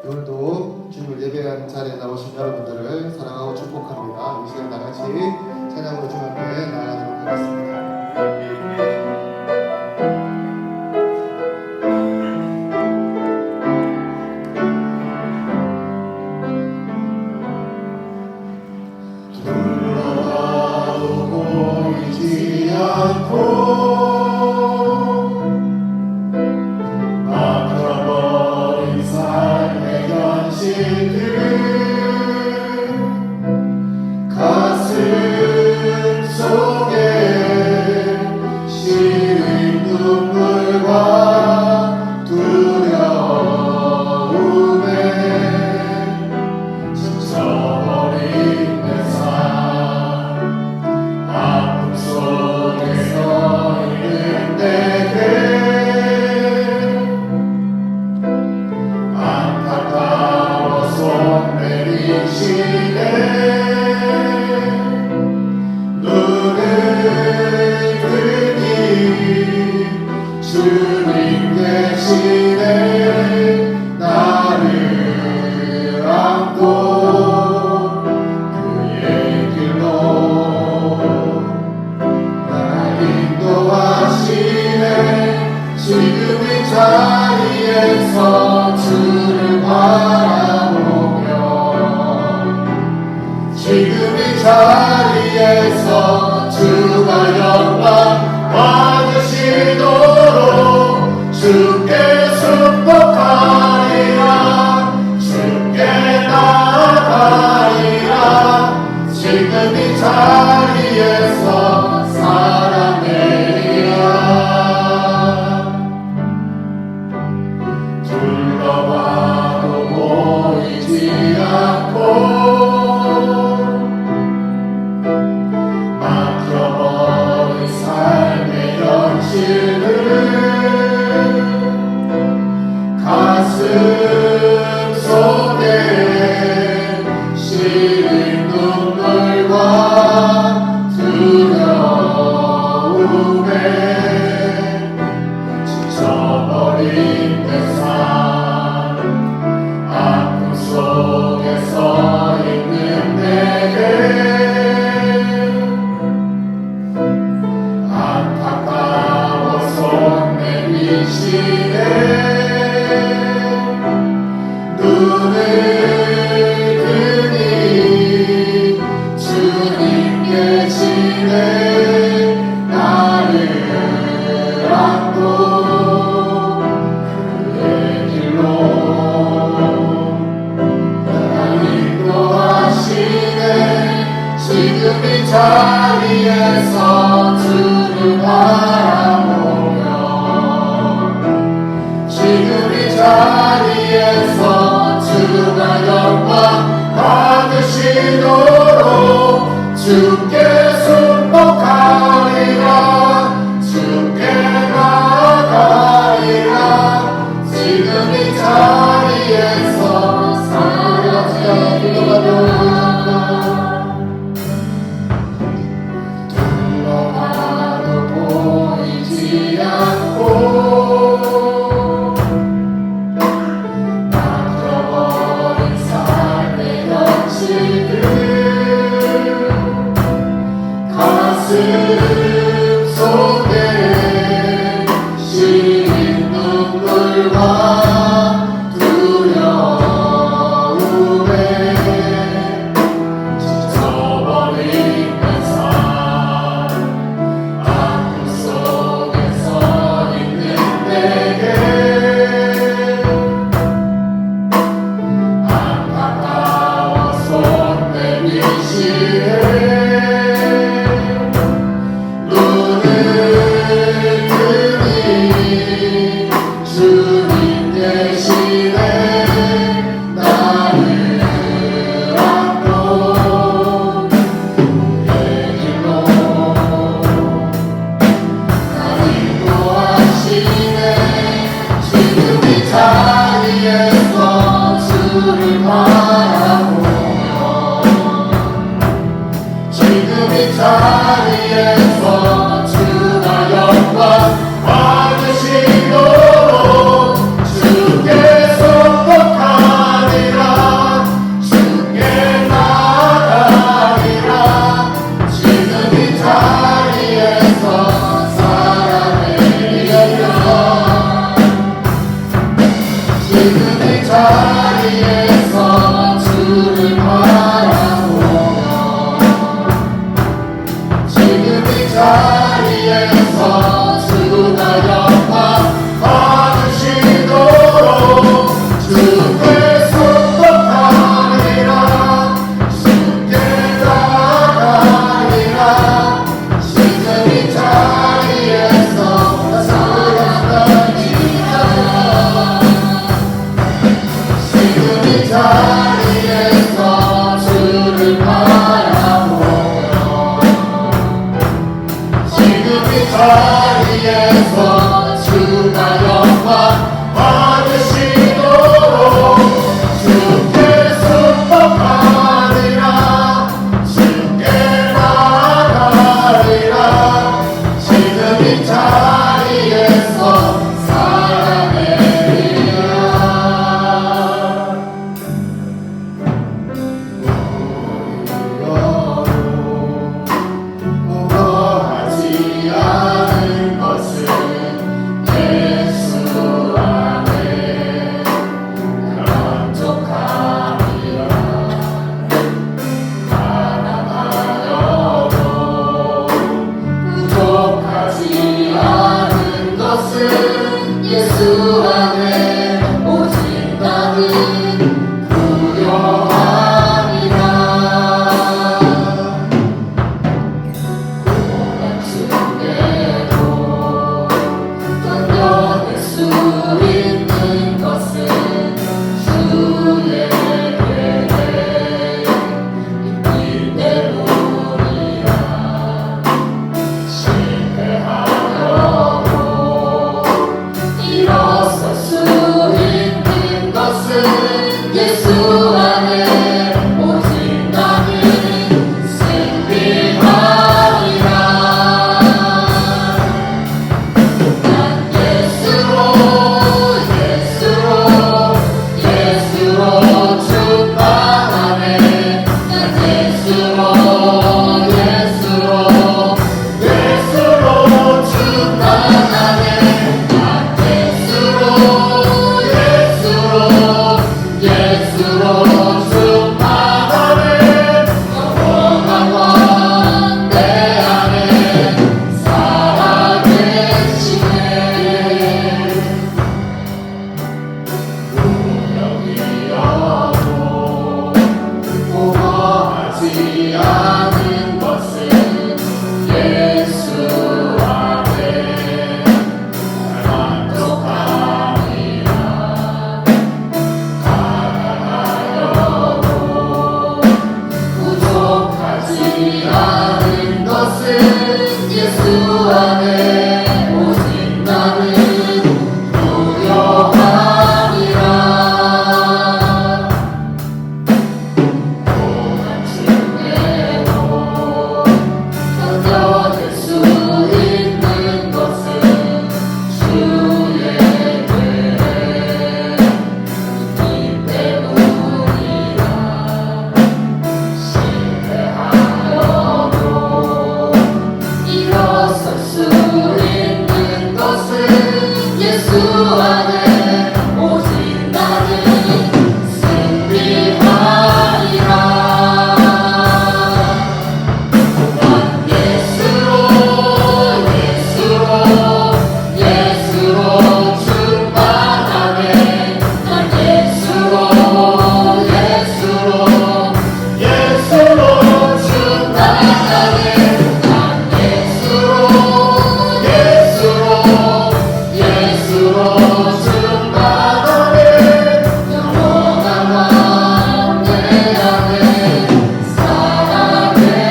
오늘도 주님을 예배하는 자리에 나오신 여러분들을 사랑하고 축복합니다. 이 시간 다 같이 찬양으로 주님 앞에 나아가도록 하겠습니다. 주님 대신에 나를 안고 그의 길로 날 인도하시네. 지금 이 자리에서 주를 바라보며 지금 이 자리에서 주가 영광 받으시도록 주께 축복하리라. 주께 나아가리라. 지금 이 자리에서 살아내리라. 둘러봐도 보이지 않고 막혀버린 삶의 현실을 가슴 속에 시린 눈물과 두려움에 지쳐버린 내 삶 아픔 속에 서 있는 내게 안타까워 손 내미시네. 눈을 드니 주님 계시네. 나를 안고 그의 길로 날 인도하시네. 지금 이 자리에서 주를 바라보며 지금 이 자리에서 주가 영광 받으시도록 주께 축복하리라. 주께 나아가리라. 지금 이 자리에서 살아내리라. 둘러봐도 보이지 않고 가슴 안에 오직 나는 승리하리라. 난 예수로 충만하네. 난 예수로 충만하네. 난 예수로 충만하네. 영원한 왕 내 안에 살아계시네.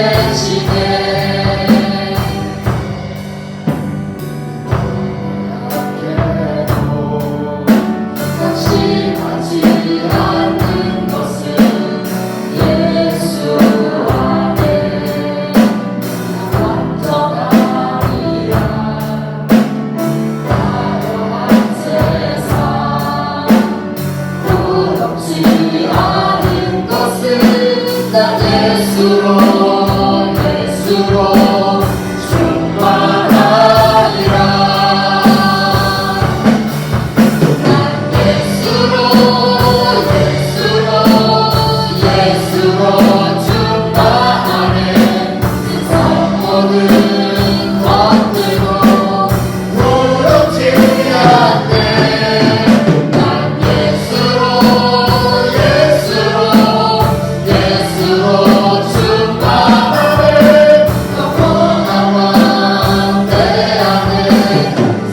낙심하지 않는 것은 예수 안에 완전하리라. 화려한 세상 부럽지 않은 것은 난 예수로 충만하리라. 난 예수로 충만하네. 세상 모든 것들도 부럽지 않네. 난 예수로 충만하네. 영원한 왕 내 안에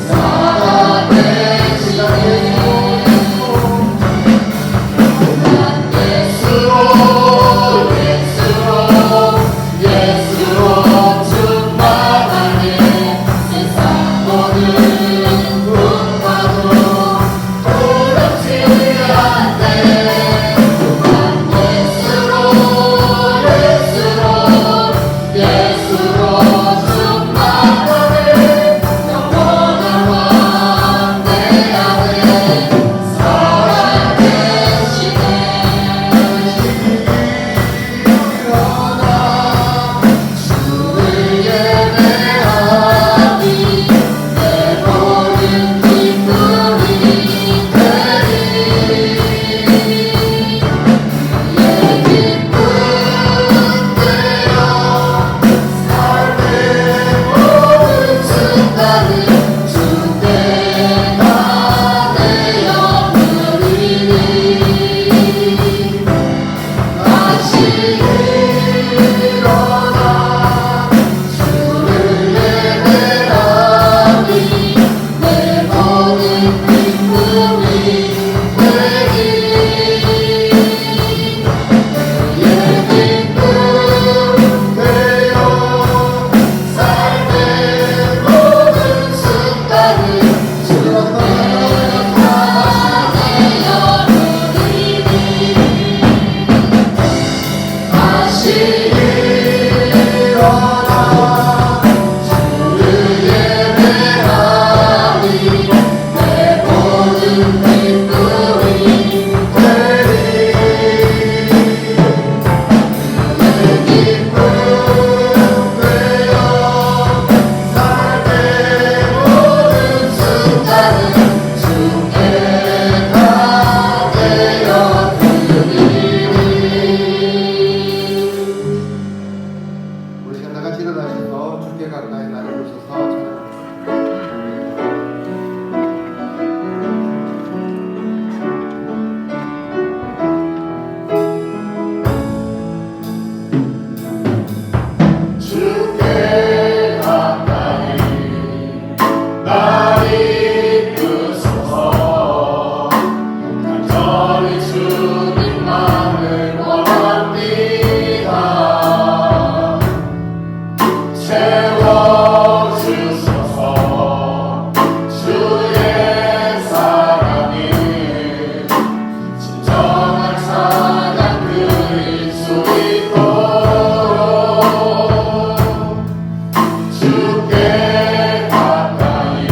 살아계시네. 난 예수로 충만하네. 세상 모든 풍파도 부럽지 않네. 난 예수로 충만하네. 영원한 왕 내 안에 살아계시네. 주를 예배하니 내 모든 기쁨이 되리. 내 기쁨 되어 삶의 모든 순간을 주께 다 내어 드리니. 다시 일어나 주를 예배하니 내 모든 기쁨이 되리. 내 기쁨 되어 삶의 모든 순간을 주께 다 내어 드리니. 다시 일어나 주를 예배하니 내 모든 기쁨이 되리. 내 기쁨 되어 삶의 모든 순간을 주께 다 내어 드리니. 우리 시간 다 같이 일어나셔서 주께 가까이 나를 오셔서 찬양합니다. 주께 가까이 날 이끄소서. 간절히 주님만을 원합니다. 채워주소서. 주의 사랑이 진정한 사랑 그릴 수 있도록 주께 가까이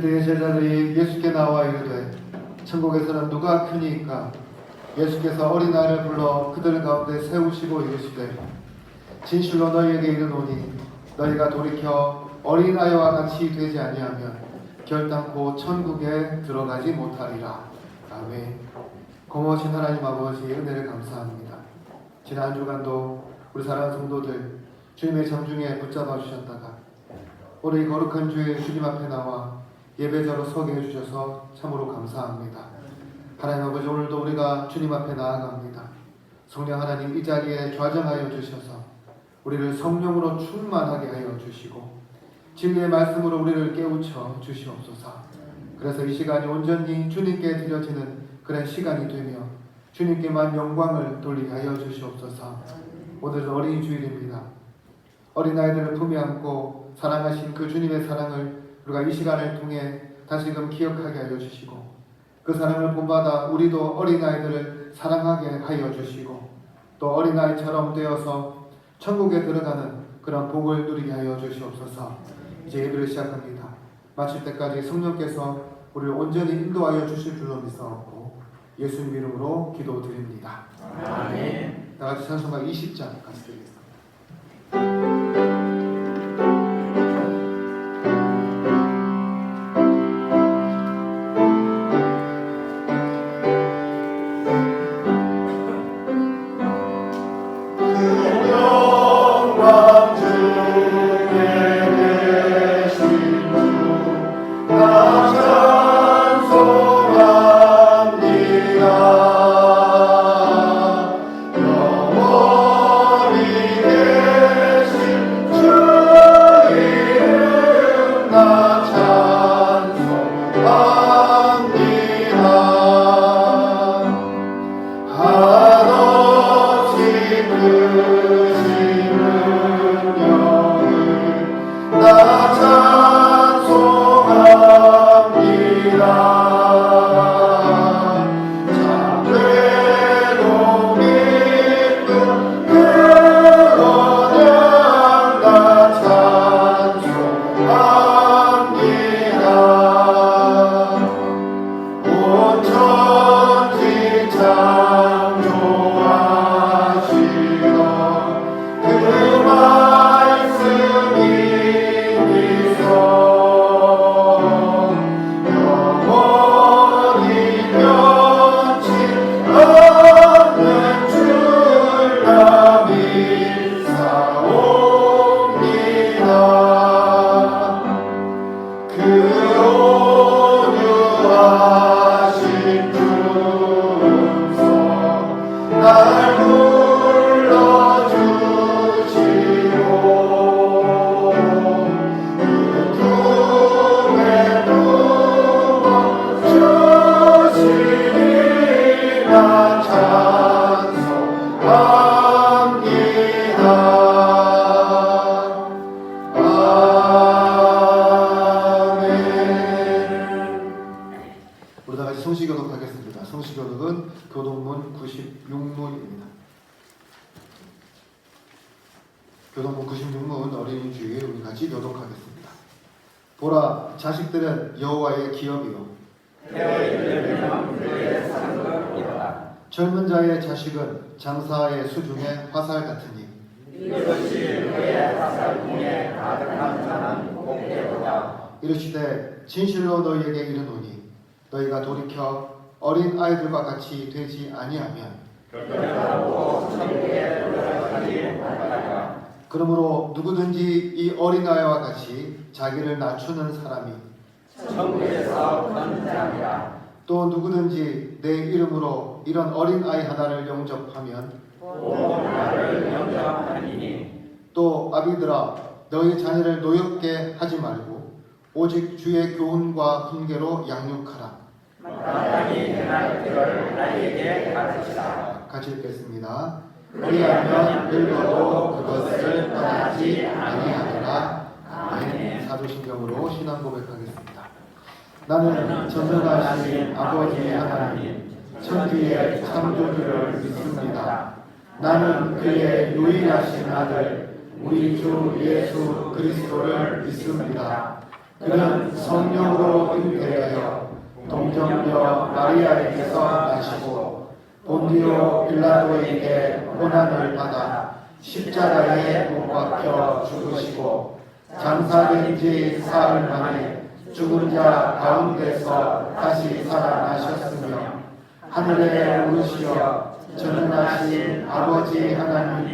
그때 제자들이 예수께 나와 이르되 천국에서는 누가 크니까? 예수께서 어린아이를 불러 그들 가운데 세우시고 이르시되 진실로 너희에게 이르노니 너희가 돌이켜 어린아이와 같이 되지 아니하면 결단코 천국에 들어가지 못하리라. 아멘. 고마우신 하나님 아버지 은혜를 감사합니다. 지난 주간도 우리 사랑하는 성도들 주님의 정중에 붙잡아 주셨다가 오늘 이 거룩한 주에 주님 앞에 나와 예배자로 서게 해주셔서 참으로 감사합니다. 하나님 아버지 오늘도 우리가 주님 앞에 나아갑니다. 성령 하나님 이 자리에 좌정하여 주셔서 우리를 성령으로 충만하게 하여 주시고 진리의 말씀으로 우리를 깨우쳐 주시옵소서. 그래서 이 시간이 온전히 주님께 드려지는 그런 시간이 되며 주님께만 영광을 돌리게 하여 주시옵소서. 오늘은 어린이 주일입니다. 어린아이들을 품에 안고 사랑하신 그 주님의 사랑을 우리가 이 시간을 통해 다시금 기억하게 하여 주시고 그 사랑을 본받아 우리도 어린아이들을 사랑하게 하여 주시고 또 어린아이처럼 되어서 천국에 들어가는 그런 복을 누리게 하여 주시옵소서. 이제 예배를 시작합니다. 마칠 때까지 성령께서 우리를 온전히 인도하여 주실 줄로 믿사옵고 예수님 이름으로 기도드립니다. 아멘. 다같이 찬송가 20장 같이 드리겠습니다. 성시교독하겠습니다. 성시교독은 교독문 96문입니다. 교독문 96문 어린이 주일 우리 같이 교독하겠습니다. 보라, 자식들은 여호와의 기업이요 젊은 자의 자식은 장사의 수중에 화살 같으니 이것이 그의 화살통에 가득한 자는 복되도다. 이르시되 진실로 너희에게 이르노니 너희가 돌이켜 어린 아이들과 같이 되지 아니하면 결단코 천국에 들어가지 못하리라. 그러므로 누구든지 이 어린아이와 같이 자기를 낮추는 사람이 천국에서 건장이라. 또 누구든지 내 이름으로 이런 어린아이 하나를 영접하면 또 나를 영접하리니. 또 아비들아 너희 자녀를 노엽게 하지 말고 오직 주의 교훈과 훈계로 양육하라. 마땅히 행할 길을 아이에게 가르치라. 같이 읽겠습니다. 그리하면 늙어도 그것을 떠나지 아니하리라. 아멘. 사도신경으로 신앙 고백하겠습니다. 나는 전능하신 아버지 하나님 천지의 창조주를 믿습니다. 나는 그의 유일하신 아들 우리 주 예수 그리스도를 믿습니다. 그는 성령으로 잉태하여 동정녀 마리아에게서 나시고 본디오 빌라도에게 고난을 받아 십자가에 못 박혀 죽으시고 장사된 지 사흘 만에 죽은 자 가운데서 다시 살아나셨으며 하늘에 오르시어 전능하신 아버지 하나님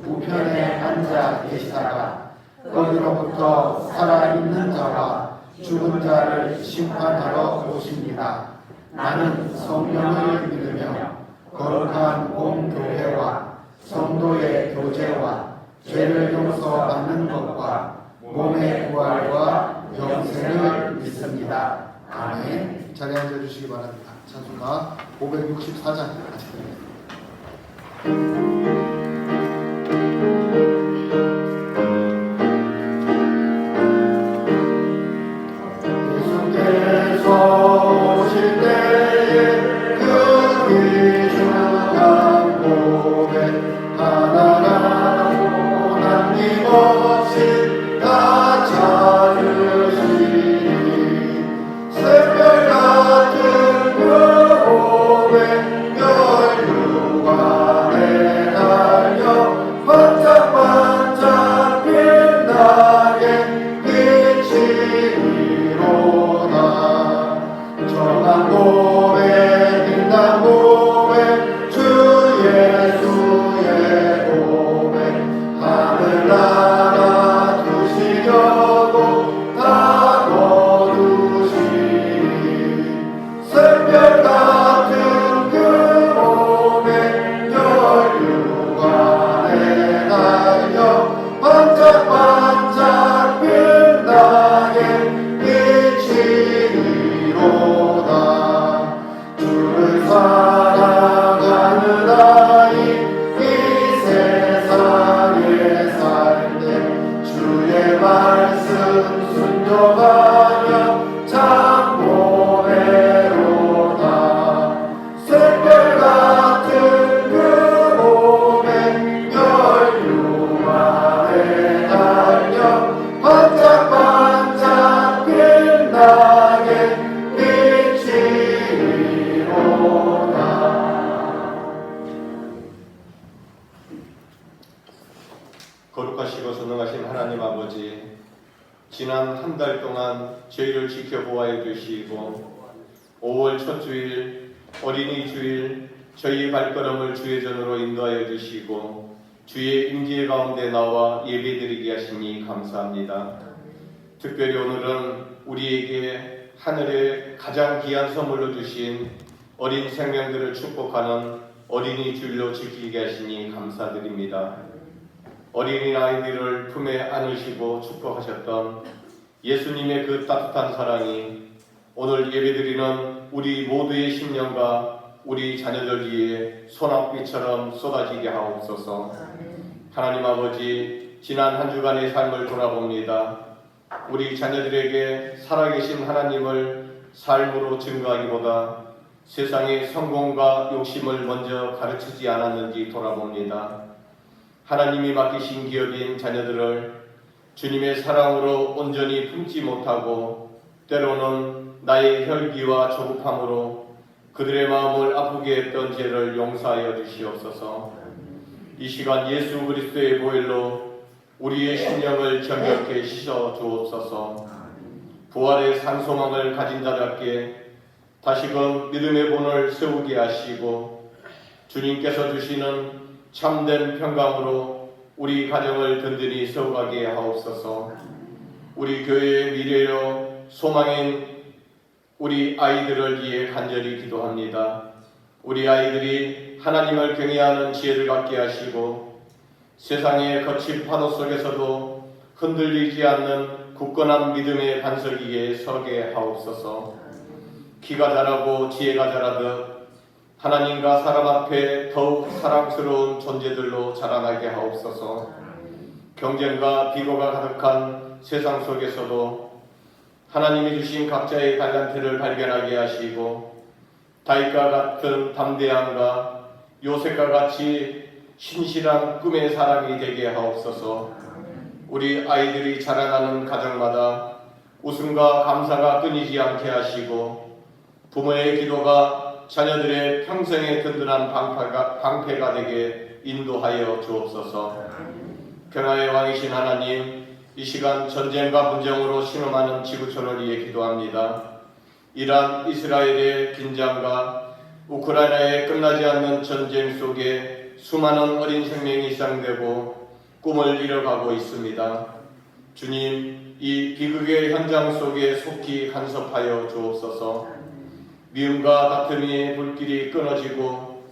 우편에 앉아 계시다가 거기로부터 살아있는 자와 죽은 자를 심판하러 오십니다. 나는 성령을 믿으며 거룩한 공교회와 성도의 교제와 죄를 용서받는 것과 몸의 부활과 영생을 믿습니다. 아멘. 자리에 앉아주시기 바랍니다. 찬송가 564장 같이 드립니다. 거룩하시고 전능하신 하나님 아버지, 지난 한 달 동안 저희를 지켜보아해 주시고 5월 첫 주일 어린이 주일 저희의 발걸음을 주의 전으로 인도하여 주시고 주의 임재 가운데 나와 예배드리게 하시니 감사합니다. 특별히 오늘은 우리에게 하늘의 가장 귀한 선물로 주신 어린 생명들을 축복하는 어린이 주일로 지키게 하시니 감사드립니다. 어린아이들을 품에 안으시고 축복하셨던 예수님의 그 따뜻한 사랑이 오늘 예배드리는 우리 모두의 심령과 우리 자녀들 위에 소낙비처럼 쏟아지게 하옵소서. 하나님 아버지, 지난 한 주간의 삶을 돌아봅니다. 우리 자녀들에게 살아계신 하나님을 삶으로 증거하기보다 세상의 성공과 욕심을 먼저 가르치지 않았는지 돌아봅니다. 하나님이 맡기신 기업인 자녀들을 주님의 사랑으로 온전히 품지 못하고 때로는 나의 혈기와 조급함으로 그들의 마음을 아프게 했던 죄를 용서하여 주시옵소서. 이 시간 예수 그리스도의 보혈로 우리의 심령을 정결케 씻어 주옵소서. 부활의 산소망을 가진 자답게 다시금 믿음의 본을 세우게 하시고 주님께서 주시는 참된 평강으로 우리 가정을 든든히 세워가게 하옵소서. 우리 교회의 미래요 소망인 우리 아이들을 위해 간절히 기도합니다. 우리 아이들이 하나님을 경외하는 지혜를 갖게 하시고 세상의 거친 파도 속에서도 흔들리지 않는 굳건한 믿음의 반석 위에 서게 하옵소서. 키가 자라고 지혜가 자라듯 하나님과 사람 앞에 더욱 사랑스러운 존재들로 자라나게 하옵소서. 경쟁과 비고가 가득한 세상 속에서도 하나님이 주신 각자의 달란트를 발견하게 하시고 다윗과 같은 담대함과 요셉과 같이 신실한 꿈의 사람이 되게 하옵소서. 우리 아이들이 자라나는 가정마다 웃음과 감사가 끊이지 않게 하시고 부모의 기도가 자녀들의 평생의 든든한 방패가 되게 인도하여 주옵소서. 평화의 왕이신 하나님, 이 시간 전쟁과 분쟁으로 신음하는 지구촌을 위해 기도합니다. 이란 이스라엘의 긴장과 우크라이나의 끝나지 않는 전쟁 속에 수많은 어린 생명이 희생되고 꿈을 잃어가고 있습니다. 주님, 이 비극의 현장 속에 속히 간섭하여 주옵소서. 미움과 다툼의 불길이 끊어지고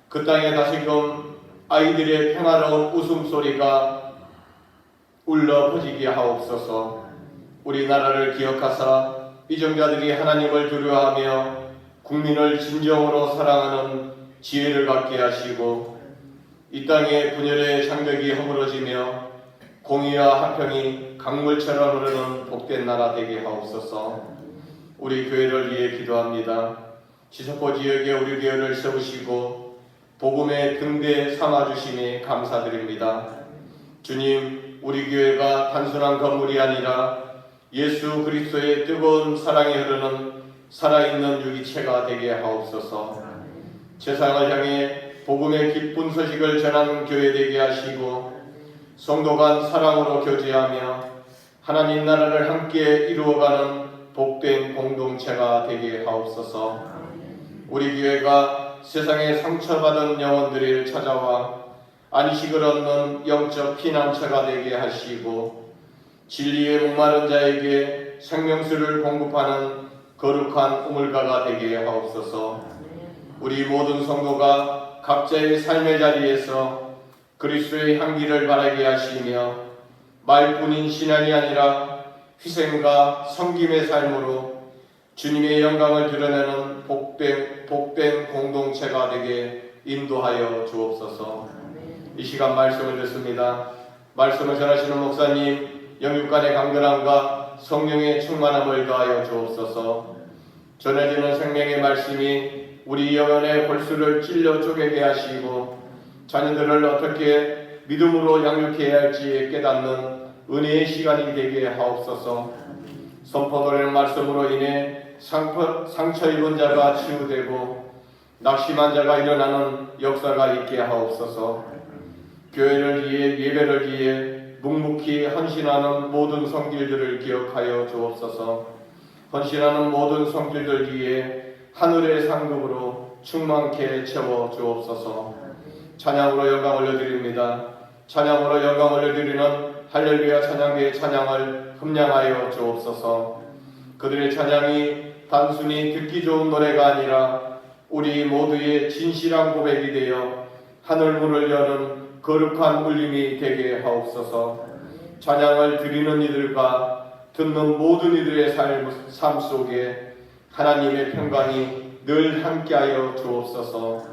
그 땅에 다시금 아이들의 평화로운 웃음소리가 울려 퍼지게 하옵소서. 우리나라를 기억하사 이정자들이 하나님을 두려워하며 국민을 진정으로 사랑하는 지혜를 갖게 하시고 이 땅의 분열의 장벽이 허물어지며 공의와 화평이 강물처럼 흐르는 복된 나라 되게 하옵소서. 우리 교회를 위해 기도합니다. 지석고 지역에 우리 교회를 세우시고 복음의 등대 삼아주심에 감사드립니다. 주님, 우리 교회가 단순한 건물이 아니라 예수 그리스도의 뜨거운 사랑이 흐르는 살아있는 유기체가 되게 하옵소서. 세상을 향해 복음의 기쁜 소식을 전하는 교회 되게 하시고 성도 간 사랑으로 교제하며 하나님 나라를 함께 이루어가는 복된 공동체가 되게 하옵소서. 우리 교회가 세상에 상처받은 영혼들을 찾아와 안식을 얻는 영적 피난처가 되게 하시고 진리의 목마른 자에게 생명수를 공급하는 거룩한 우물가가 되게 하옵소서. 우리 모든 성도가 각자의 삶의 자리에서 그리스도의 향기를 바라게 하시며 말뿐인 신앙이 아니라 희생과 섬김의 삶으로 주님의 영광을 드러내는 복된 공동체가 되게 인도하여 주옵소서. 이 시간 말씀을 듣습니다. 말씀을 전하시는 목사님 영육간의 강건함과 성령의 충만함을 더하여 주옵소서. 전해지는 생명의 말씀이 우리 영혼의 골수를 찔러 쪼개게 하시고 자녀들을 어떻게 믿음으로 양육해야 할지 깨닫는 은혜의 시간이 되게 하옵소서. 선포드리는 말씀으로 인해 상처 입은 자가 치유되고 낙심한 자가 일어나는 역사가 있게 하옵소서. 교회를 위해 예배를 위해 묵묵히 헌신하는 모든 성길들을 기억하여 주옵소서. 헌신하는 모든 성길들 위해 하늘의 상급으로 충만케 채워 주옵소서. 찬양으로 영광 올려드립니다. 찬양으로 영광 올려드리는 할렐루야 찬양대의 찬양을 흠량하여 주옵소서. 그들의 찬양이 단순히 듣기 좋은 노래가 아니라 우리 모두의 진실한 고백이 되어 하늘문을 여는 거룩한 울림이 되게 하옵소서. 찬양을 드리는 이들과 듣는 모든 이들의 삶 속에 하나님의 평강이 늘 함께하여 주옵소서.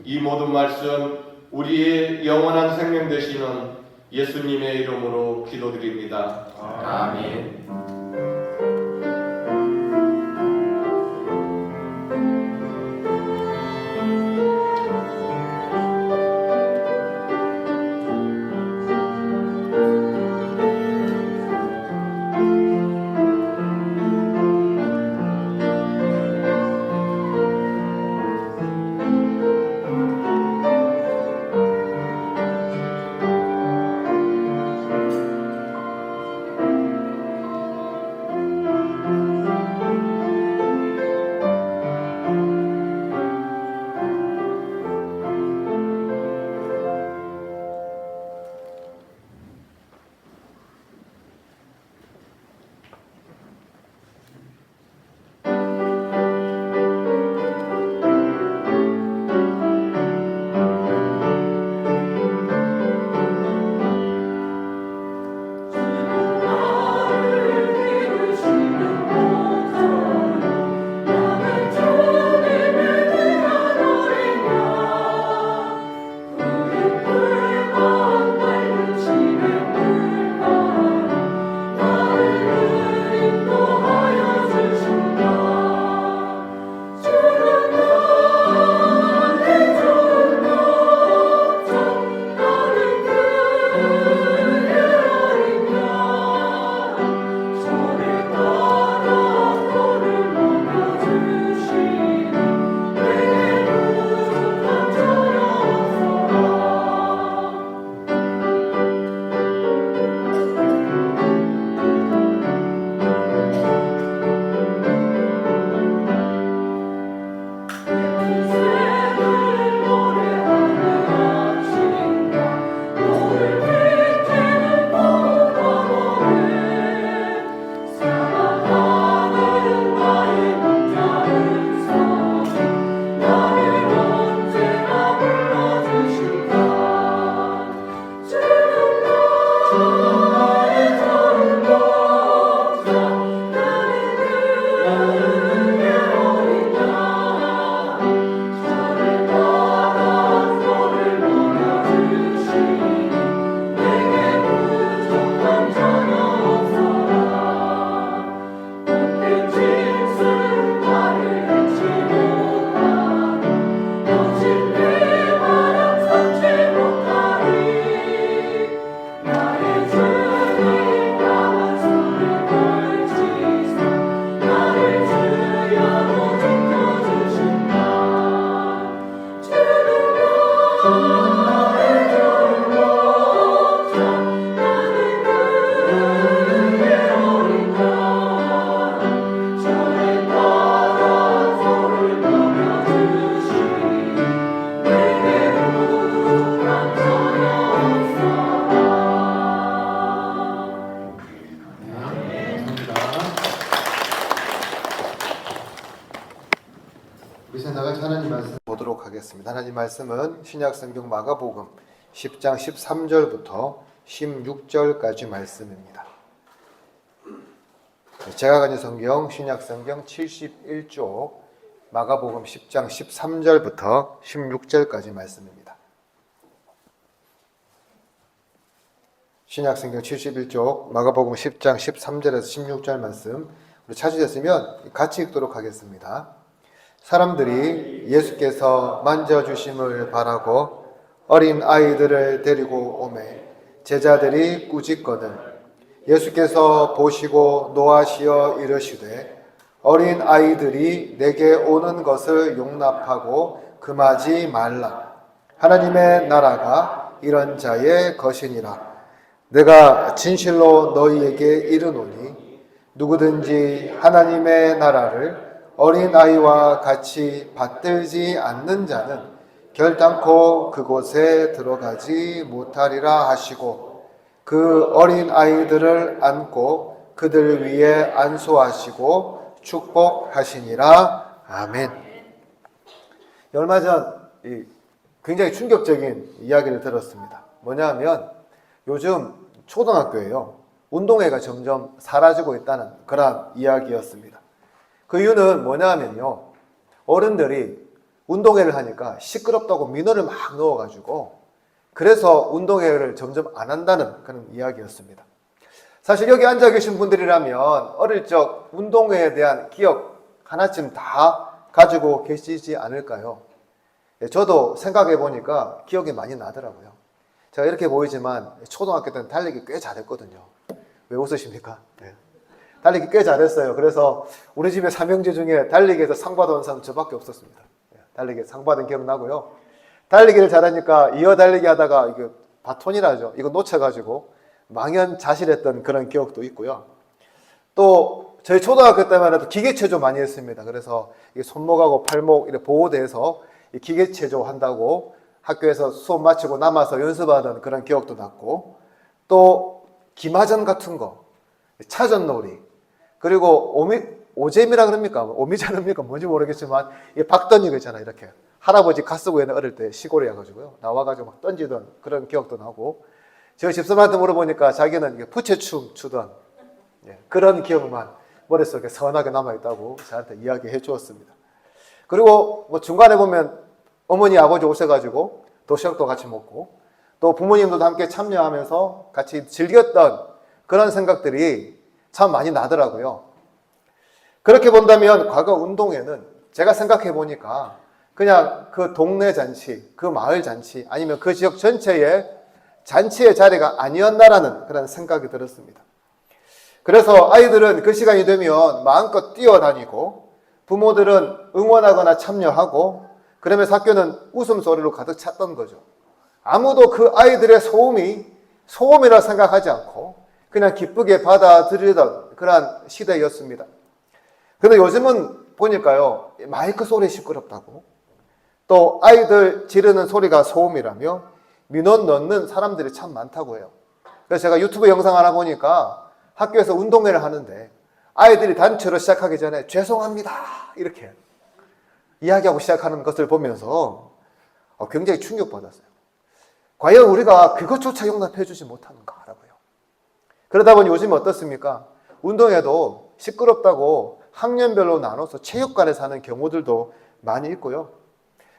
이 모든 말씀 우리의 영원한 생명 되시는 예수님의 이름으로 기도드립니다. 아멘. 우리 생각을 하나님 말씀 보도록 하겠습니다. 하나님 말씀은 신약성경 마가복음 10장 13절부터 16절까지 말씀입니다. 제가 가진 성경 신약성경 71쪽 마가복음 10장 13절부터 16절까지 말씀입니다. 신약성경 71쪽 마가복음 10장 13절에서 16절 말씀 우리 찾으셨으면 같이 읽도록 하겠습니다. 사람들이 예수께서 만져주심을 바라고 어린 아이들을 데리고 오매 제자들이 꾸짖거늘 예수께서 보시고 노하시어 이르시되 어린 아이들이 내게 오는 것을 용납하고 금하지 말라. 하나님의 나라가 이런 자의 것이니라. 내가 진실로 너희에게 이르노니 누구든지 하나님의 나라를 어린아이와 같이 받들지 않는 자는 결단코 그곳에 들어가지 못하리라 하시고 그 어린아이들을 안고 그들 위에 안수하시고 축복하시니라. 아멘. 얼마 전 굉장히 충격적인 이야기를 들었습니다. 뭐냐 하면 요즘 초등학교에요. 운동회가 점점 사라지고 있다는 그런 이야기였습니다. 그 이유는 뭐냐 하면요. 어른들이 운동회를 하니까 시끄럽다고 민원을 막 넣어가지고 그래서 운동회를 점점 안 한다는 그런 이야기였습니다. 사실 여기 앉아 계신 분들이라면 어릴 적 운동회에 대한 기억 하나쯤 다 가지고 계시지 않을까요? 저도 생각해 보니까 기억이 많이 나더라고요. 제가 이렇게 보이지만 초등학교 때는 달리기 꽤 잘했거든요. 왜 웃으십니까? 네. 달리기 꽤 잘했어요. 그래서 우리 집에 삼형제 중에 달리기에서 상 받아온 사람 저밖에 없었습니다. 달리기 상 받은 기억 나고요. 달리기를 잘하니까 이어 달리기 하다가 이거 바톤이라죠. 이거 놓쳐가지고 망연자실했던 그런 기억도 있고요. 또 저희 초등학교 때만 해도 기계체조 많이 했습니다. 그래서 손목하고 팔목 이렇게 보호대에서 기계체조 한다고 학교에서 수업 마치고 남아서 연습하던 그런 기억도 났고, 또 기마전 같은 거, 차전놀이, 그리고 오잼이라 그럽니까? 오미자릅니까? 뭔지 모르겠지만 박던이가 있잖아요. 이렇게 할아버지 가스구에는 어릴 때 시골에 와가지고요 나와가지고 막 던지던 그런 기억도 나고, 저희 집사람한테 물어보니까 자기는 부채춤 추던 그런 기억만 머릿속에 선하게 남아있다고 저한테 이야기해 주었습니다. 그리고 뭐 중간에 보면 어머니 아버지 오셔가지고 도시락도 같이 먹고 또 부모님들도 함께 참여하면서 같이 즐겼던 그런 생각들이 참 많이 나더라고요. 그렇게 본다면 과거 운동회는 제가 생각해 보니까 그냥 그 동네 잔치, 그 마을 잔치, 아니면 그 지역 전체의 잔치의 자리가 아니었나라는 그런 생각이 들었습니다. 그래서 아이들은 그 시간이 되면 마음껏 뛰어다니고 부모들은 응원하거나 참여하고 그러면서 학교는 웃음소리로 가득 찼던 거죠. 아무도 그 아이들의 소음이라 생각하지 않고 그냥 기쁘게 받아들이던 그런 시대였습니다. 그런데 요즘은 보니까요, 마이크 소리 시끄럽다고, 또 아이들 지르는 소리가 소음이라며 민원 넣는 사람들이 참 많다고 해요. 그래서 제가 유튜브 영상 하나 보니까 학교에서 운동회를 하는데 아이들이 단체로 시작하기 전에 죄송합니다 이렇게 이야기하고 시작하는 것을 보면서 굉장히 충격받았어요. 과연 우리가 그것조차 용납해 주지 못하는가라고요. 그러다 보니 요즘 어떻습니까? 운동회도 시끄럽다고 학년별로 나눠서 체육관에서 하는 경우들도 많이 있고요.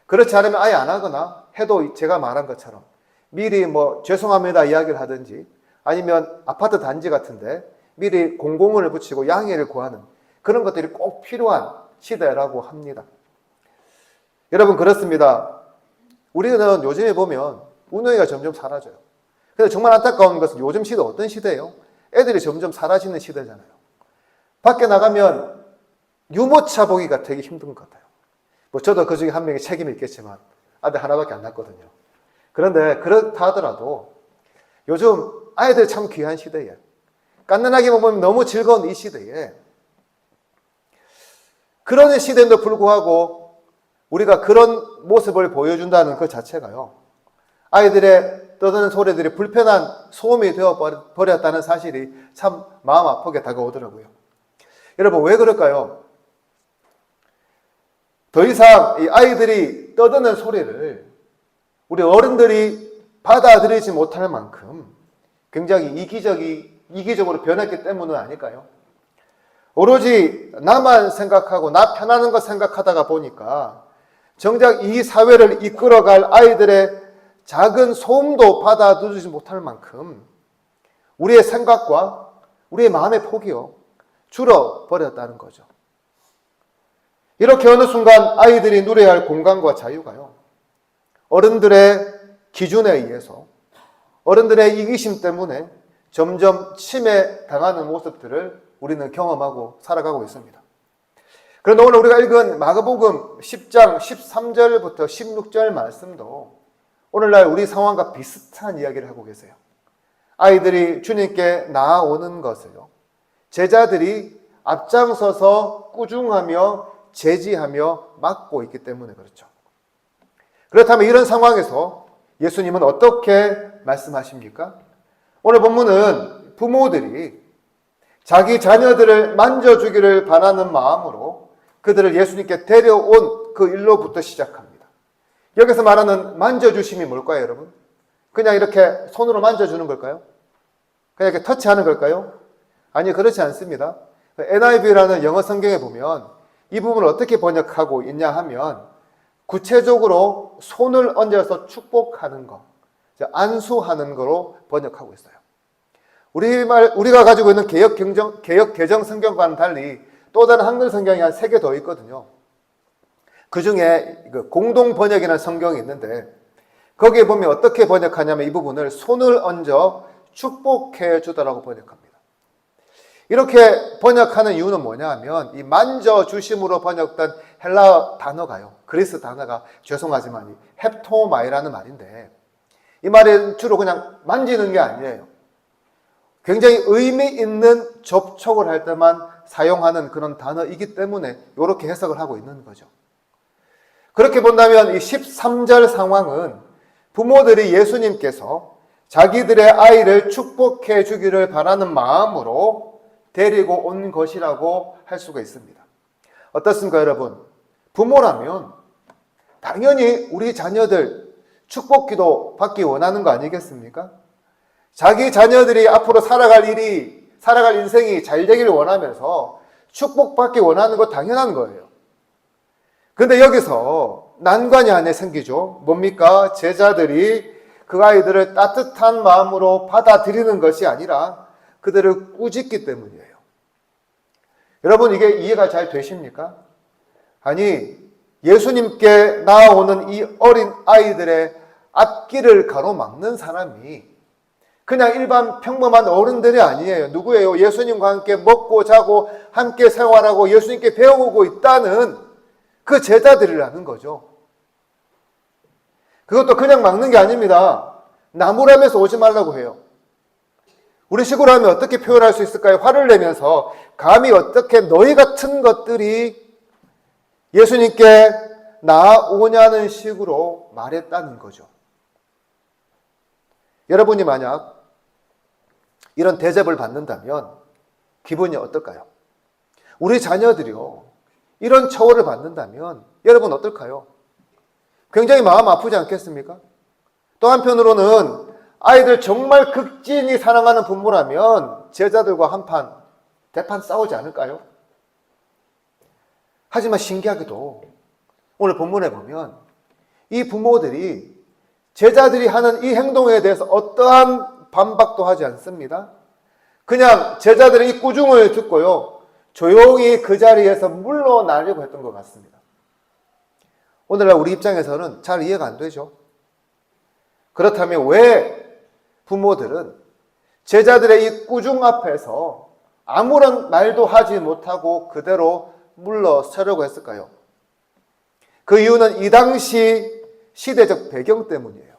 그렇지 않으면 아예 안 하거나 해도 제가 말한 것처럼 미리 뭐 죄송합니다 이야기를 하든지 아니면 아파트 단지 같은데 미리 공공을 붙이고 양해를 구하는 그런 것들이 꼭 필요한 시대라고 합니다. 여러분 그렇습니다. 우리는 요즘에 보면 운동회가 점점 사라져요. 근데 정말 안타까운 것은 요즘 시대 어떤 시대예요? 애들이 점점 사라지는 시대잖아요. 밖에 나가면 유모차 보기가 되게 힘든 것 같아요. 뭐 저도 그 중에 한 명이 책임이 있겠지만 아들 하나밖에 안 낳거든요. 그런데 그렇다 하더라도 요즘 아이들 참 귀한 시대에 깐난하게 보면 너무 즐거운 이 시대에 그런 시대인데도 불구하고 우리가 그런 모습을 보여준다는 그 자체가요. 아이들의 떠드는 소리들이 불편한 소음이 되어버렸다는 사실이 참 마음 아프게 다가오더라고요. 여러분 왜 그럴까요? 더 이상 이 아이들이 떠드는 소리를 우리 어른들이 받아들이지 못할 만큼 굉장히 이기적으로 변했기 때문은 아닐까요? 오로지 나만 생각하고 나 편하는 것 생각하다가 보니까 정작 이 사회를 이끌어갈 아이들의 작은 소음도 받아들이지 못할 만큼 우리의 생각과 우리의 마음의 폭이요 줄어버렸다는 거죠. 이렇게 어느 순간 아이들이 누려야 할 공간과 자유가요 어른들의 기준에 의해서 어른들의 이기심 때문에 점점 침해당하는 모습들을 우리는 경험하고 살아가고 있습니다. 그런데 오늘 우리가 읽은 마가복음 10장 13절부터 16절 말씀도 오늘날 우리 상황과 비슷한 이야기를 하고 계세요. 아이들이 주님께 나아오는 것을요 제자들이 앞장서서 꾸중하며 제지하며 막고 있기 때문에 그렇죠. 그렇다면 이런 상황에서 예수님은 어떻게 말씀하십니까? 오늘 본문은 부모들이 자기 자녀들을 만져주기를 바라는 마음으로 그들을 예수님께 데려온 그 일로부터 시작합니다. 여기서 말하는 만져주심이 뭘까요, 여러분? 그냥 이렇게 손으로 만져주는 걸까요? 그냥 이렇게 터치하는 걸까요? 아니, 그렇지 않습니다. NIV라는 영어 성경에 보면 이 부분을 어떻게 번역하고 있냐 하면 구체적으로 손을 얹어서 축복하는 것, 안수하는 거로 번역하고 있어요. 우리가 가지고 있는 개역 개정 성경과는 달리 또 다른 한글 성경이 한 3개 더 있거든요. 그 중에 공동 번역이라는 성경이 있는데 거기에 보면 어떻게 번역하냐면 이 부분을 손을 얹어 축복해 주다라고 번역합니다. 이렇게 번역하는 이유는 뭐냐 하면 이 만져주심으로 번역된 헬라어 단어가요. 그리스 단어가 죄송하지만 이 헵토마이라는 말인데 이 말은 주로 그냥 만지는 게 아니에요. 굉장히 의미 있는 접촉을 할 때만 사용하는 그런 단어이기 때문에 이렇게 해석을 하고 있는 거죠. 그렇게 본다면 이 13절 상황은 부모들이 예수님께서 자기들의 아이를 축복해 주기를 바라는 마음으로 데리고 온 것이라고 할 수가 있습니다. 어떻습니까, 여러분? 부모라면 당연히 우리 자녀들 축복기도 받기 원하는 거 아니겠습니까? 자기 자녀들이 앞으로 살아갈 인생이 잘 되기를 원하면서 축복받기 원하는 거 당연한 거예요. 그런데 여기서 난관이 하나 생기죠. 뭡니까? 제자들이 그 아이들을 따뜻한 마음으로 받아들이는 것이 아니라 그들을 꾸짖기 때문이에요. 여러분 이게 이해가 잘 되십니까? 아니 예수님께 나아오는 이 어린 아이들의 앞길을 가로막는 사람이 그냥 일반 평범한 어른들이 아니에요. 누구예요? 예수님과 함께 먹고 자고 함께 생활하고 예수님께 배워오고 있다는 그 제자들이라는 거죠. 그것도 그냥 막는 게 아닙니다. 나무라면서 오지 말라고 해요. 우리 식으로 하면 어떻게 표현할 수 있을까요? 화를 내면서 감히 어떻게 너희 같은 것들이 예수님께 나오냐는 식으로 말했다는 거죠. 여러분이 만약 이런 대접을 받는다면 기분이 어떨까요? 우리 자녀들이요 이런 처우를 받는다면 여러분 어떨까요? 굉장히 마음 아프지 않겠습니까? 또 한편으로는 아이들 정말 극진히 사랑하는 부모라면 제자들과 대판 싸우지 않을까요? 하지만 신기하게도 오늘 본문에 보면 이 부모들이 제자들이 하는 이 행동에 대해서 어떠한 반박도 하지 않습니다. 그냥 제자들의 이 꾸중을 듣고요, 조용히 그 자리에서 물러나려고 했던 것 같습니다. 오늘날 우리 입장에서는 잘 이해가 안 되죠. 그렇다면 왜 부모들은 제자들의 이 꾸중 앞에서 아무런 말도 하지 못하고 그대로 물러서려고 했을까요? 그 이유는 이 당시 시대적 배경 때문이에요.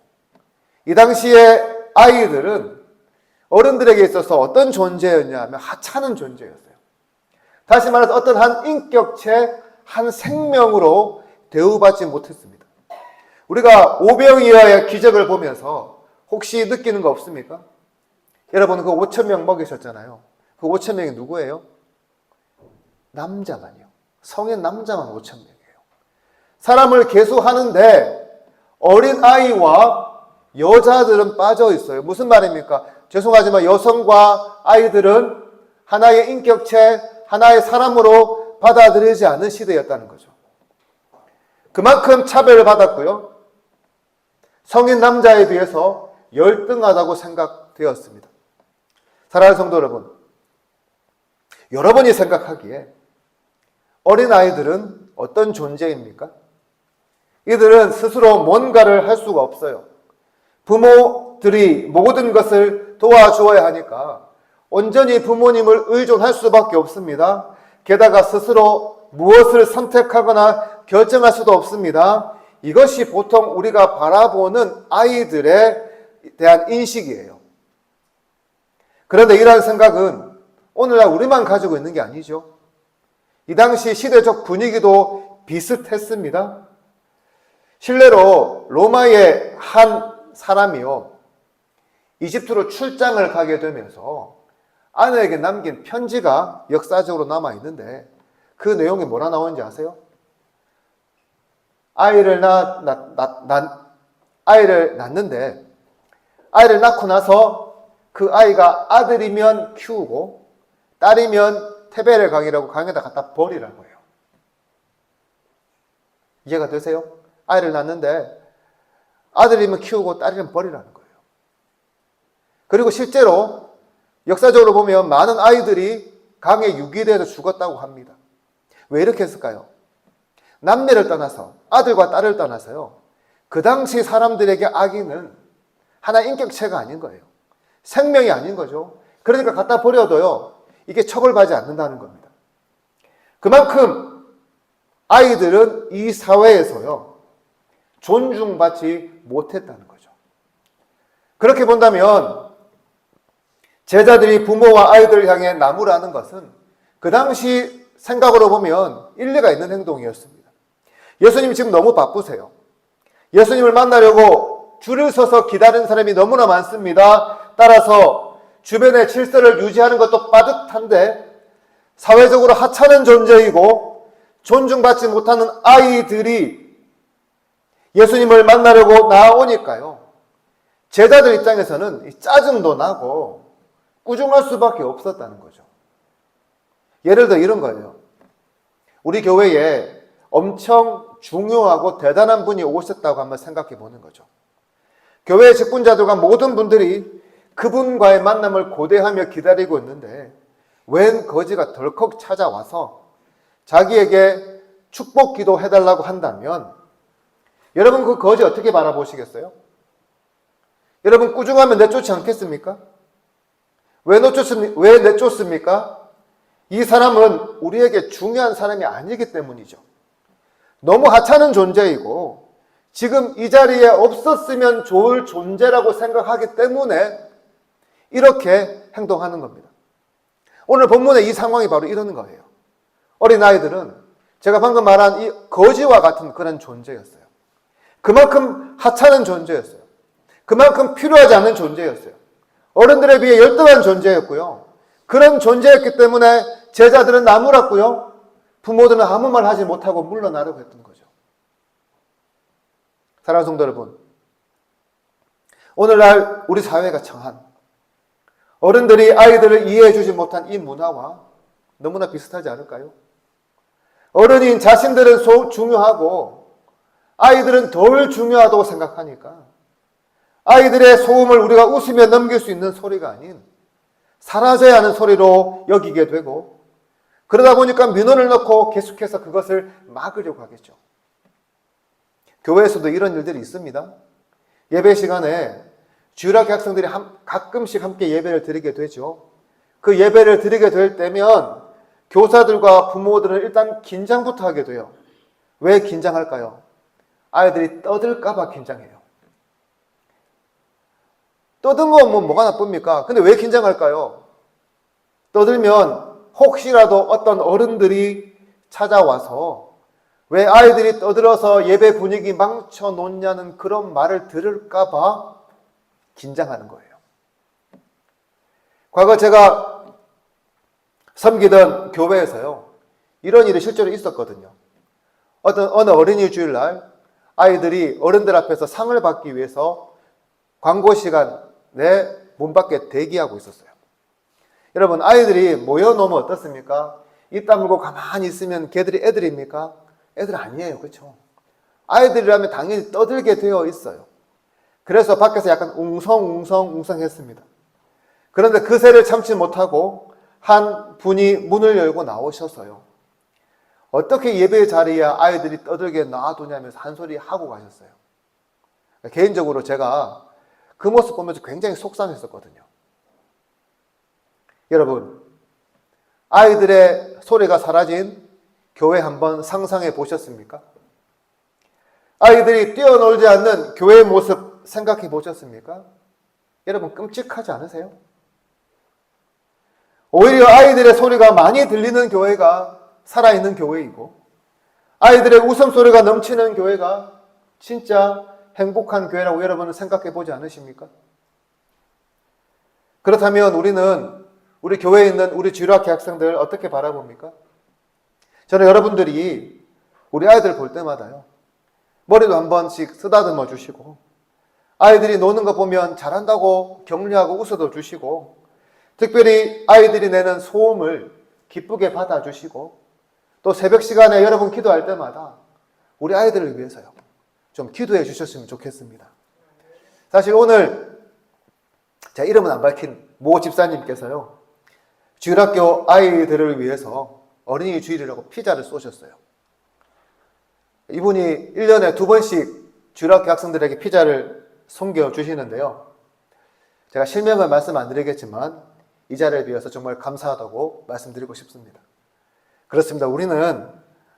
이 당시에 아이들은 어른들에게 있어서 어떤 존재였냐 하면 하찮은 존재였어요. 다시 말해서 어떤 한 인격체, 한 생명으로 대우받지 못했습니다. 우리가 오병이어의 기적을 보면서 혹시 느끼는 거 없습니까? 여러분 그 5,000명 먹이셨잖아요. 그 5,000명이 누구예요? 남자만요. 성인 남자만 5,000명이에요. 사람을 계수하는데 어린 아이와 여자들은 빠져 있어요. 무슨 말입니까? 죄송하지만 여성과 아이들은 하나의 인격체, 하나의 사람으로 받아들이지 않는 시대였다는 거죠. 그만큼 차별을 받았고요. 성인 남자에 비해서 열등하다고 생각되었습니다. 사랑하는 성도 여러분, 여러분이 생각하기에 어린아이들은 어떤 존재입니까? 이들은 스스로 뭔가를 할 수가 없어요. 부모들이 모든 것을 도와주어야 하니까 온전히 부모님을 의존할 수밖에 없습니다. 게다가 스스로 무엇을 선택하거나 결정할 수도 없습니다. 이것이 보통 우리가 바라보는 아이들에 대한 인식이에요. 그런데 이러한 생각은 오늘날 우리만 가지고 있는 게 아니죠. 이 당시 시대적 분위기도 비슷했습니다. 실례로 로마의 한 사람이요, 이집트로 출장을 가게 되면서 아내에게 남긴 편지가 역사적으로 남아있는데 그 내용이 뭐라 나오는지 아세요? 아이를 낳는데 아이를 낳고 나서 그 아이가 아들이면 키우고 딸이면 테베레 강이라고 강에다 갖다 버리라고 해요. 이해가 되세요? 아이를 낳는데 아들이면 키우고 딸이면 버리라는 거예요. 그리고 실제로 역사적으로 보면 많은 아이들이 강에 유기돼서 죽었다고 합니다. 왜 이렇게 했을까요? 남매를 떠나서, 아들과 딸을 떠나서요, 그 당시 사람들에게 아기는 하나의 인격체가 아닌 거예요. 생명이 아닌 거죠. 그러니까 갖다 버려도요, 이게 처벌받지 않는다는 겁니다. 그만큼 아이들은 이 사회에서요, 존중받지 못했다는 거죠. 그렇게 본다면 제자들이 부모와 아이들을 향해 나무라는 것은 그 당시 생각으로 보면 일리가 있는 행동이었습니다. 예수님 지금 너무 바쁘세요. 예수님을 만나려고 줄을 서서 기다리는 사람이 너무나 많습니다. 따라서 주변의 질서를 유지하는 것도 빠듯한데 사회적으로 하찮은 존재이고 존중받지 못하는 아이들이 예수님을 만나려고 나오니까요, 제자들 입장에서는 짜증도 나고 꾸중할 수밖에 없었다는 거죠. 예를 들어 이런 거예요. 우리 교회에 엄청 중요하고 대단한 분이 오셨다고 한번 생각해 보는 거죠. 교회 직분자들과 모든 분들이 그분과의 만남을 고대하며 기다리고 있는데 웬 거지가 덜컥 찾아와서 자기에게 축복 기도 해달라고 한다면 여러분 그 거지 어떻게 바라보시겠어요? 여러분 꾸중하면 내쫓지 않겠습니까? 왜 내쫓습니까? 이 사람은 우리에게 중요한 사람이 아니기 때문이죠. 너무 하찮은 존재이고 지금 이 자리에 없었으면 좋을 존재라고 생각하기 때문에 이렇게 행동하는 겁니다. 오늘 본문의 이 상황이 바로 이러는 거예요. 어린아이들은 제가 방금 말한 이 거지와 같은 그런 존재였어요. 그만큼 하찮은 존재였어요. 그만큼 필요하지 않은 존재였어요. 어른들에 비해 열등한 존재였고요. 그런 존재였기 때문에 제자들은 나무랐고요. 부모들은 아무 말 하지 못하고 물러나려고 했던 거죠. 사랑하는 성도 여러분, 오늘날 우리 사회가 처한 어른들이 아이들을 이해해 주지 못한 이 문화와 너무나 비슷하지 않을까요? 어른인 자신들은 중요하고 아이들은 덜 중요하다고 생각하니까 아이들의 소음을 우리가 웃으며 넘길 수 있는 소리가 아닌 사라져야 하는 소리로 여기게 되고, 그러다 보니까 민원을 넣고 계속해서 그것을 막으려고 하겠죠. 교회에서도 이런 일들이 있습니다. 예배 시간에 주일학교 학생들이 가끔씩 함께 예배를 드리게 되죠. 그 예배를 드리게 될 때면 교사들과 부모들은 일단 긴장부터 하게 돼요. 왜 긴장할까요? 아이들이 떠들까봐 긴장해요. 떠든 건 뭐가 나쁩니까? 근데 왜 긴장할까요? 떠들면 혹시라도 어떤 어른들이 찾아와서 왜 아이들이 떠들어서 예배 분위기 망쳐놓냐는 그런 말을 들을까봐 긴장하는 거예요. 과거 제가 섬기던 교회에서요, 이런 일이 실제로 있었거든요. 어느 어린이 주일날 아이들이 어른들 앞에서 상을 받기 위해서 광고 시간에 문 밖에 대기하고 있었어요. 여러분, 아이들이 모여놓으면 어떻습니까? 입 다물고 가만히 있으면 걔들이 애들입니까? 애들 아니에요. 그렇죠? 아이들이라면 당연히 떠들게 되어 있어요. 그래서 밖에서 약간 웅성웅성 했습니다. 그런데 그 새를 참지 못하고 한 분이 문을 열고 나오셔서요, 어떻게 예배 자리에 아이들이 떠들게 놔두냐면서 한 소리 하고 가셨어요. 개인적으로 제가 그 모습 보면서 굉장히 속상했었거든요. 여러분, 아이들의 소리가 사라진 교회 한번 상상해 보셨습니까? 아이들이 뛰어놀지 않는 교회의 모습 생각해 보셨습니까? 여러분, 끔찍하지 않으세요? 오히려 아이들의 소리가 많이 들리는 교회가 살아있는 교회이고, 아이들의 웃음소리가 넘치는 교회가 진짜 행복한 교회라고 여러분은 생각해 보지 않으십니까? 그렇다면 우리 교회에 있는 우리 주일학교 학생들 어떻게 바라봅니까? 저는 여러분들이 우리 아이들 볼 때마다요, 머리도 한 번씩 쓰다듬어 주시고, 아이들이 노는 거 보면 잘한다고 격려하고 웃어도 주시고, 특별히 아이들이 내는 소음을 기쁘게 받아주시고, 또 새벽 시간에 여러분 기도할 때마다 우리 아이들을 위해서요, 좀 기도해 주셨으면 좋겠습니다. 사실 오늘 제 이름은 안 밝힌 모 집사님께서요, 주일학교 아이들을 위해서 어린이 주일이라고 피자를 쏘셨어요. 이분이 1년에 2번씩 주일학교 학생들에게 피자를 섬겨주시는데요, 제가 실명을 말씀 안 드리겠지만 이 자리를 비해서 정말 감사하다고 말씀드리고 싶습니다. 그렇습니다. 우리는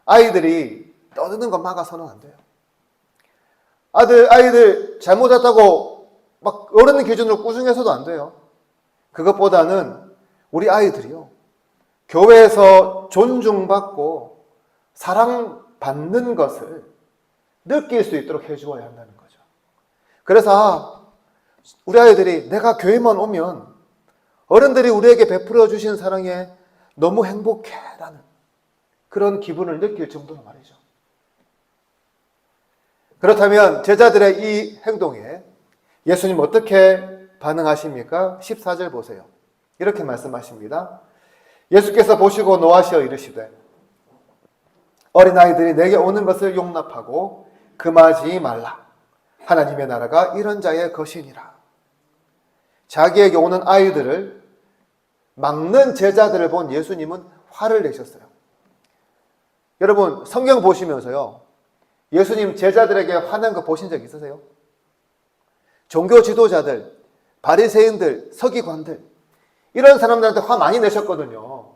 아이들이 떠드는 것 막아서는 안 돼요. 아이들 잘못했다고 막 어른 기준으로 꾸중해서도 안 돼요. 그것보다는 우리 아이들이요, 교회에서 존중받고 사랑받는 것을 느낄 수 있도록 해주어야 한다는 거죠. 그래서 우리 아이들이 내가 교회만 오면 어른들이 우리에게 베풀어 주신 사랑에 너무 행복해라는 그런 기분을 느낄 정도로 말이죠. 그렇다면 제자들의 이 행동에 예수님 어떻게 반응하십니까? 14절 보세요. 이렇게 말씀하십니다. 예수께서 보시고 노하시어 이르시되 어린아이들이 내게 오는 것을 용납하고 금하지 말라. 하나님의 나라가 이런 자의 것이니라. 자기에게 오는 아이들을 막는 제자들을 본 예수님은 화를 내셨어요. 여러분, 성경 보시면서요, 예수님 제자들에게 화난 거 보신 적 있으세요? 종교 지도자들, 바리새인들, 서기관들, 이런 사람들한테 화 많이 내셨거든요.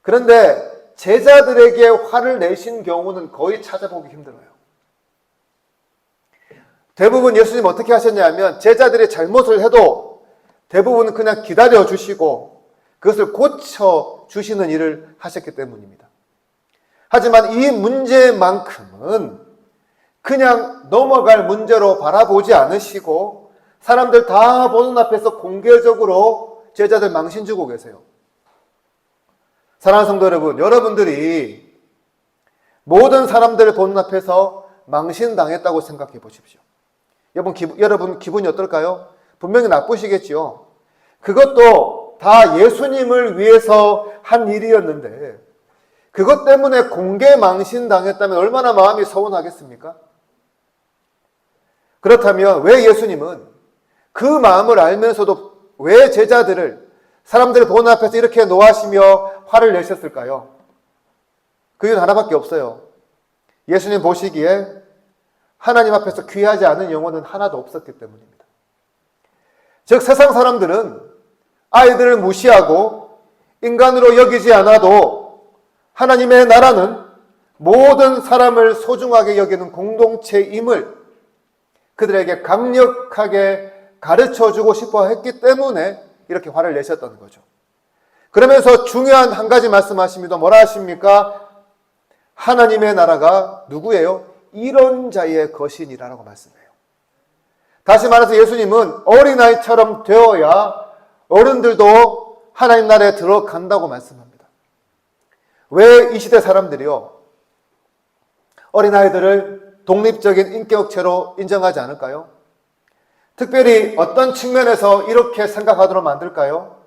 그런데 제자들에게 화를 내신 경우는 거의 찾아보기 힘들어요. 대부분 예수님 어떻게 하셨냐면 제자들이 잘못을 해도 대부분 그냥 기다려 주시고 그것을 고쳐 주시는 일을 하셨기 때문입니다. 하지만 이 문제만큼은 그냥 넘어갈 문제로 바라보지 않으시고 사람들 다 보는 앞에서 공개적으로 제자들 망신 주고 계세요. 사랑하는 성도 여러분, 여러분들이 모든 사람들을 보는 앞에서 망신당했다고 생각해 보십시오. 여러분 기분이 어떨까요? 분명히 나쁘시겠지요. 그것도 다 예수님을 위해서 한 일이었는데 그것 때문에 공개 망신당했다면 얼마나 마음이 서운하겠습니까? 그렇다면 왜 예수님은 그 마음을 알면서도 왜 제자들을 사람들의 본 앞에서 이렇게 노하시며 화를 내셨을까요? 그 이유는 하나밖에 없어요. 예수님 보시기에 하나님 앞에서 귀하지 않은 영혼은 하나도 없었기 때문입니다. 즉 세상 사람들은 아이들을 무시하고 인간으로 여기지 않아도 하나님의 나라는 모든 사람을 소중하게 여기는 공동체임을 그들에게 강력하게 가르쳐주고 싶어 했기 때문에 이렇게 화를 내셨던 거죠. 그러면서 중요한 한 가지 말씀하십니다. 뭐라 하십니까? 하나님의 나라가 누구예요? 이런 자의 것이니라고 말씀해요. 다시 말해서 예수님은 어린아이처럼 되어야 어른들도 하나님 나라에 들어간다고 말씀합니다. 왜 이 시대 사람들이요 어린아이들을 독립적인 인격체로 인정하지 않을까요? 특별히 어떤 측면에서 이렇게 생각하도록 만들까요?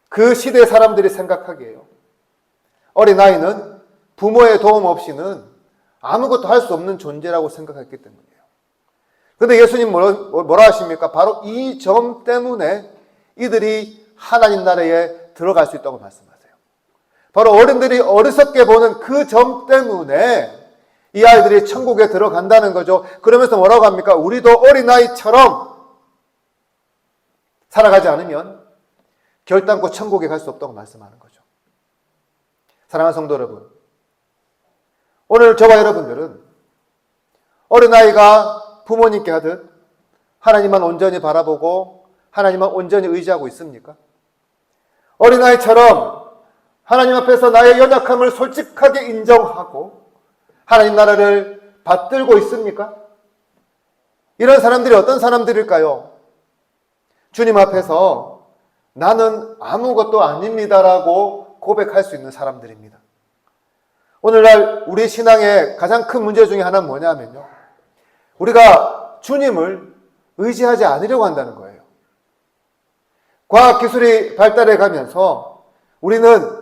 그 시대 사람들이 생각하기에요. 어린아이는 부모의 도움 없이는 아무것도 할 수 없는 존재라고 생각했기 때문이에요. 그런데 예수님 뭐라 하십니까? 바로 이 점 때문에 이들이 하나님 나라에 들어갈 수 있다고 말씀하세요. 바로 어른들이 어리석게 보는 그 점 때문에 이 아이들이 천국에 들어간다는 거죠. 그러면서 뭐라고 합니까? 우리도 어린아이처럼 살아가지 않으면 결단코 천국에 갈 수 없다고 말씀하는 거죠. 사랑하는 성도 여러분, 오늘 저와 여러분들은 어린아이가 부모님께 하듯 하나님만 온전히 바라보고 하나님만 온전히 의지하고 있습니까? 어린아이처럼 하나님 앞에서 나의 연약함을 솔직하게 인정하고 하나님 나라를 받들고 있습니까? 이런 사람들이 어떤 사람들일까요? 주님 앞에서 나는 아무것도 아닙니다라고 고백할 수 있는 사람들입니다. 오늘날 우리 신앙의 가장 큰 문제 중에 하나는 뭐냐면요, 우리가 주님을 의지하지 않으려고 한다는 거예요. 과학기술이 발달해 가면서 우리는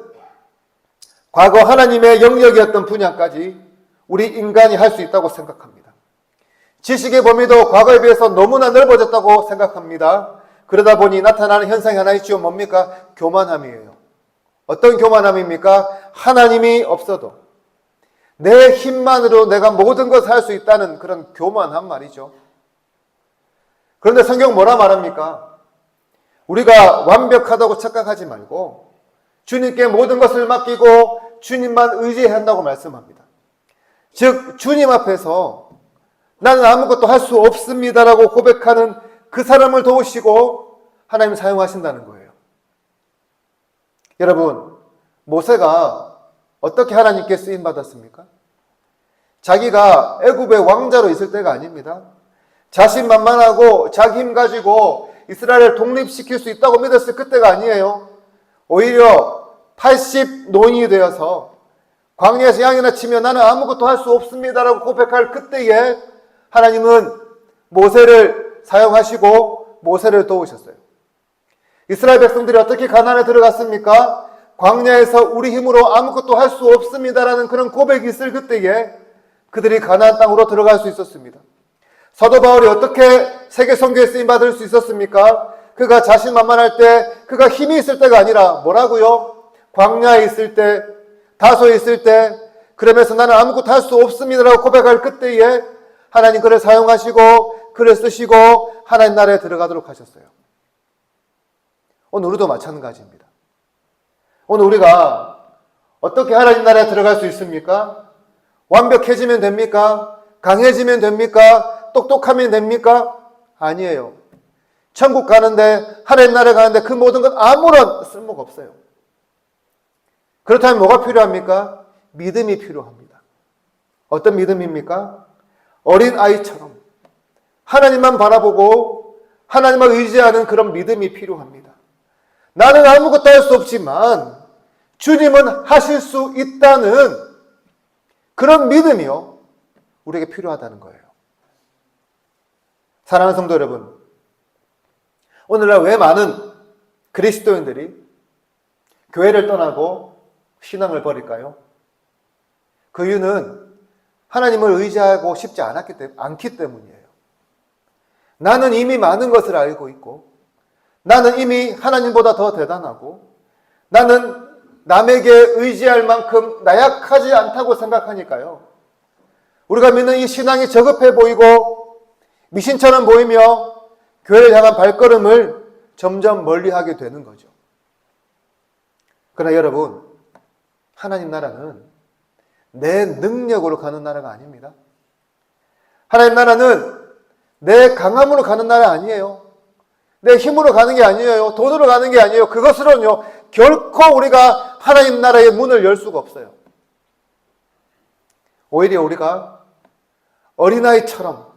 과거 하나님의 영역이었던 분야까지 우리 인간이 할 수 있다고 생각합니다. 지식의 범위도 과거에 비해서 너무나 넓어졌다고 생각합니다. 그러다 보니 나타나는 현상이 하나 있죠. 뭡니까? 교만함이에요. 어떤 교만함입니까? 하나님이 없어도 내 힘만으로 내가 모든 것을 할 수 있다는 그런 교만한 말이죠. 그런데 성경 뭐라 말합니까? 우리가 완벽하다고 착각하지 말고 주님께 모든 것을 맡기고 주님만 의지해야 한다고 말씀합니다. 즉 주님 앞에서 나는 아무것도 할 수 없습니다라고 고백하는 그 사람을 도우시고 하나님 사용하신다는 거예요. 여러분, 모세가 어떻게 하나님께 쓰임 받았습니까? 자기가 애굽의 왕자로 있을 때가 아닙니다. 자신만만하고 자기 힘 가지고 이스라엘을 독립시킬 수 있다고 믿었을 그때가 아니에요. 오히려 80 노인이 되어서 광야에서 양이나 치며 나는 아무것도 할 수 없습니다라고 고백할 그때에 하나님은 모세를 사용하시고 모세를 도우셨어요. 이스라엘 백성들이 어떻게 가나안에 들어갔습니까? 광야에서 우리 힘으로 아무것도 할 수 없습니다라는 그런 고백이 있을 그때에 그들이 가나안 땅으로 들어갈 수 있었습니다. 사도 바울이 어떻게 세계 선교에 쓰임 받을 수 있었습니까? 그가 자신만만할 때, 그가 힘이 있을 때가 아니라 뭐라고요? 광야에 있을 때, 다소에 있을 때, 그러면서 나는 아무것도 할 수 없습니다라고 고백할 그때에 하나님 그를 사용하시고 그를 쓰시고 하나님 나라에 들어가도록 하셨어요. 오늘 우리도 마찬가지입니다. 오늘 우리가 어떻게 하나님 나라에 들어갈 수 있습니까? 완벽해지면 됩니까? 강해지면 됩니까? 똑똑하면 됩니까? 아니에요. 천국 가는데, 하나님 나라에 가는데 그 모든 건 아무런 쓸모가 없어요. 그렇다면 뭐가 필요합니까? 믿음이 필요합니다. 어떤 믿음입니까? 어린 아이처럼 하나님만 바라보고 하나님만 의지하는 그런 믿음이 필요합니다. 나는 아무것도 할 수 없지만 주님은 하실 수 있다는 그런 믿음이요, 우리에게 필요하다는 거예요. 사랑하는 성도 여러분, 오늘날 왜 많은 그리스도인들이 교회를 떠나고 신앙을 버릴까요? 그 이유는 하나님을 의지하고 싶지 않기 때문이에요. 나는 이미 많은 것을 알고 있고, 나는 이미 하나님보다 더 대단하고, 나는 남에게 의지할 만큼 나약하지 않다고 생각하니까요. 우리가 믿는 이 신앙이 저급해 보이고 미신처럼 보이며 교회를 향한 발걸음을 점점 멀리하게 되는 거죠. 그러나 여러분, 하나님 나라는 내 능력으로 가는 나라가 아닙니다. 하나님 나라는 내 강함으로 가는 나라 아니에요. 내 힘으로 가는 게 아니에요. 돈으로 가는 게 아니에요. 그것으로는요, 결코 우리가 하나님 나라의 문을 열 수가 없어요. 오히려 우리가 어린아이처럼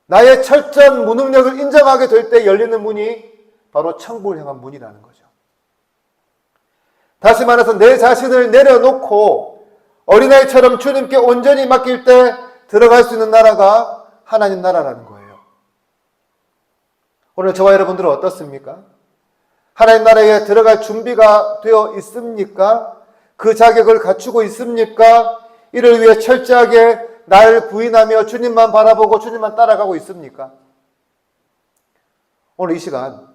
나의 철저한 무능력을 인정하게 될 때 열리는 문이 바로 천국을 향한 문이라는 거죠. 다시 말해서 내 자신을 내려놓고 어린아이처럼 주님께 온전히 맡길 때 들어갈 수 있는 나라가 하나님 나라라는 거예요. 오늘 저와 여러분들은 어떻습니까? 하나님 나라에 들어갈 준비가 되어 있습니까? 그 자격을 갖추고 있습니까? 이를 위해 철저하게 날 부인하며 주님만 바라보고 주님만 따라가고 있습니까? 오늘 이 시간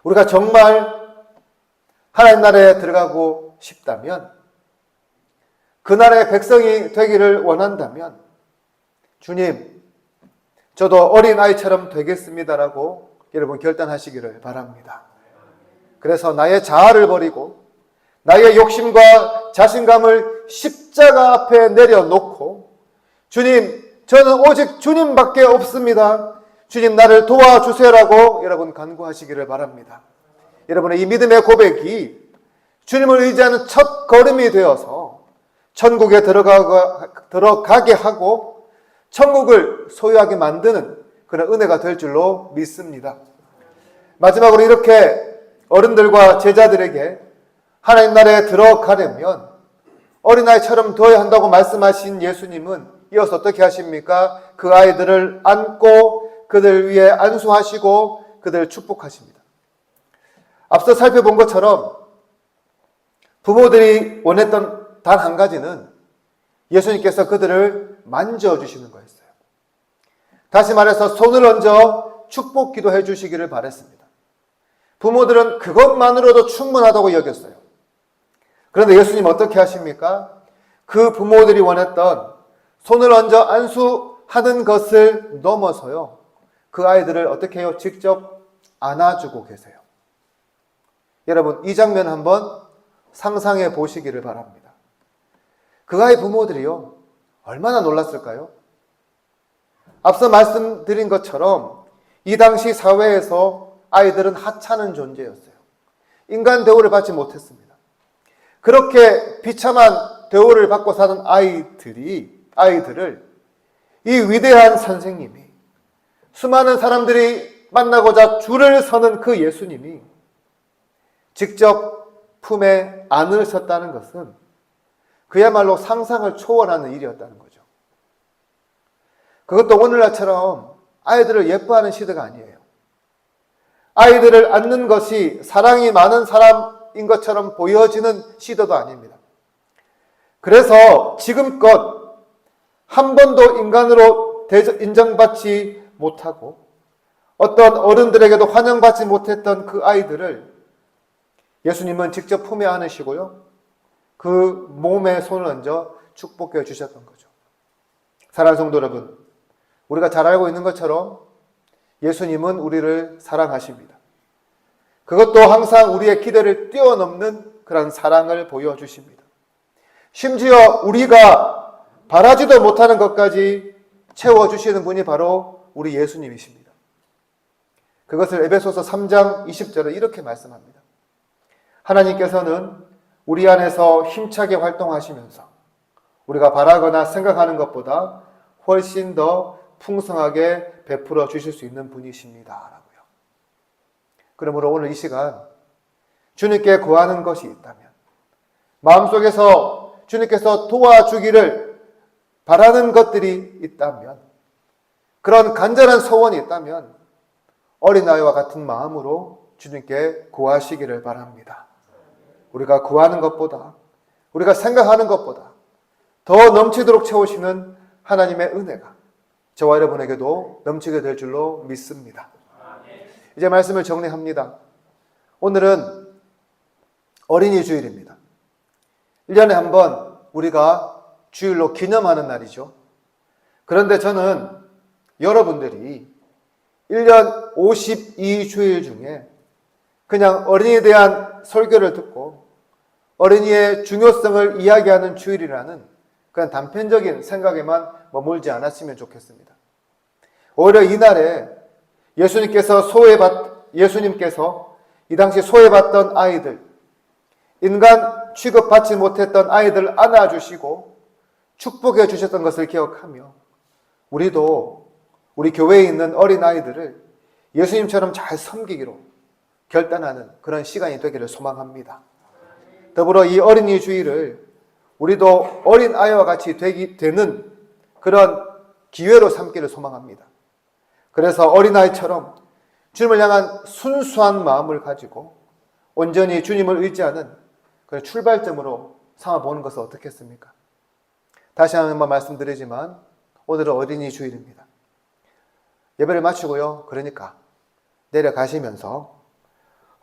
우리가 정말 하나님 나라에 들어가고 싶다면, 그 나라의 백성이 되기를 원한다면, 주님, 저도 어린아이처럼 되겠습니다라고 여러분 결단하시기를 바랍니다. 그래서 나의 자아를 버리고 나의 욕심과 자신감을 십자가 앞에 내려놓고, 주님, 저는 오직 주님밖에 없습니다. 주님, 나를 도와주세요라고 여러분 간구하시기를 바랍니다. 여러분의 이 믿음의 고백이 주님을 의지하는 첫 걸음이 되어서 천국에 들어가게 하고 천국을 소유하게 만드는 그런 은혜가 될 줄로 믿습니다. 마지막으로 이렇게 어른들과 제자들에게 하나님 나라에 들어가려면 어린아이처럼 되어야 한다고 말씀하신 예수님은 이어서 어떻게 하십니까? 그 아이들을 안고 그들 위해 안수하시고 그들을 축복하십니다. 앞서 살펴본 것처럼 부모들이 원했던 단 한 가지는 예수님께서 그들을 만져주시는 거였어요. 다시 말해서 손을 얹어 축복 기도해 주시기를 바랬습니다. 부모들은 그것만으로도 충분하다고 여겼어요. 그런데 예수님 어떻게 하십니까? 그 부모들이 원했던 손을 얹어 안수하는 것을 넘어서요, 그 아이들을 어떻게 해요? 직접 안아주고 계세요. 여러분, 이 장면 한번 상상해 보시기를 바랍니다. 그 아이 부모들이요, 얼마나 놀랐을까요? 앞서 말씀드린 것처럼 이 당시 사회에서 아이들은 하찮은 존재였어요. 인간 대우를 받지 못했습니다. 그렇게 비참한 대우를 받고 사는 아이들을 이 위대한 선생님이, 수많은 사람들이 만나고자 줄을 서는 그 예수님이 직접 품에 안으셨다는 것은 그야말로 상상을 초월하는 일이었다는 거죠. 그것도 오늘날처럼 아이들을 예뻐하는 시대가 아니에요. 아이들을 안는 것이 사랑이 많은 사람인 것처럼 보여지는 시대도 아닙니다. 그래서 지금껏 한 번도 인간으로 인정받지 못하고 어떤 어른들에게도 환영받지 못했던 그 아이들을 예수님은 직접 품에 안으시고요, 그 몸에 손을 얹어 축복해 주셨던 거죠. 사랑하는 성도 여러분, 우리가 잘 알고 있는 것처럼 예수님은 우리를 사랑하십니다. 그것도 항상 우리의 기대를 뛰어넘는 그런 사랑을 보여주십니다. 심지어 우리가 바라지도 못하는 것까지 채워주시는 분이 바로 우리 예수님이십니다. 그것을 에베소서 3장 20절에 이렇게 말씀합니다. 하나님께서는 우리 안에서 힘차게 활동하시면서 우리가 바라거나 생각하는 것보다 훨씬 더 풍성하게 베풀어 주실 수 있는 분이십니다. 라고요. 그러므로 오늘 이 시간 주님께 구하는 것이 있다면, 마음속에서 주님께서 도와주기를 바라는 것들이 있다면, 그런 간절한 소원이 있다면 어린아이와 같은 마음으로 주님께 구하시기를 바랍니다. 우리가 구하는 것보다 우리가 생각하는 것보다 더 넘치도록 채우시는 하나님의 은혜가 저와 여러분에게도 넘치게 될 줄로 믿습니다. 이제 말씀을 정리합니다. 오늘은 어린이 주일입니다. 1년에 한 번 우리가 주일로 기념하는 날이죠. 그런데 저는 여러분들이 1년 52주일 중에 그냥 어린이에 대한 설교를 듣고 어린이의 중요성을 이야기하는 주일이라는 그런 단편적인 생각에만 머물지 않았으면 좋겠습니다. 오히려 이날에 예수님께서 이 당시 소외받던 아이들, 인간 취급받지 못했던 아이들을 안아주시고 축복해 주셨던 것을 기억하며 우리도 우리 교회에 있는 어린 아이들을 예수님처럼 잘 섬기기로 결단하는 그런 시간이 되기를 소망합니다. 더불어 이 어린이 주일을 우리도 어린 아이와 같이 되는 그런 기회로 삼기를 소망합니다. 그래서 어린아이처럼 주님을 향한 순수한 마음을 가지고 온전히 주님을 의지하는 그런 출발점으로 삼아보는 것은 어떻겠습니까? 다시 한번 말씀드리지만 오늘은 어린이 주일입니다. 예배를 마치고요. 그러니까 내려가시면서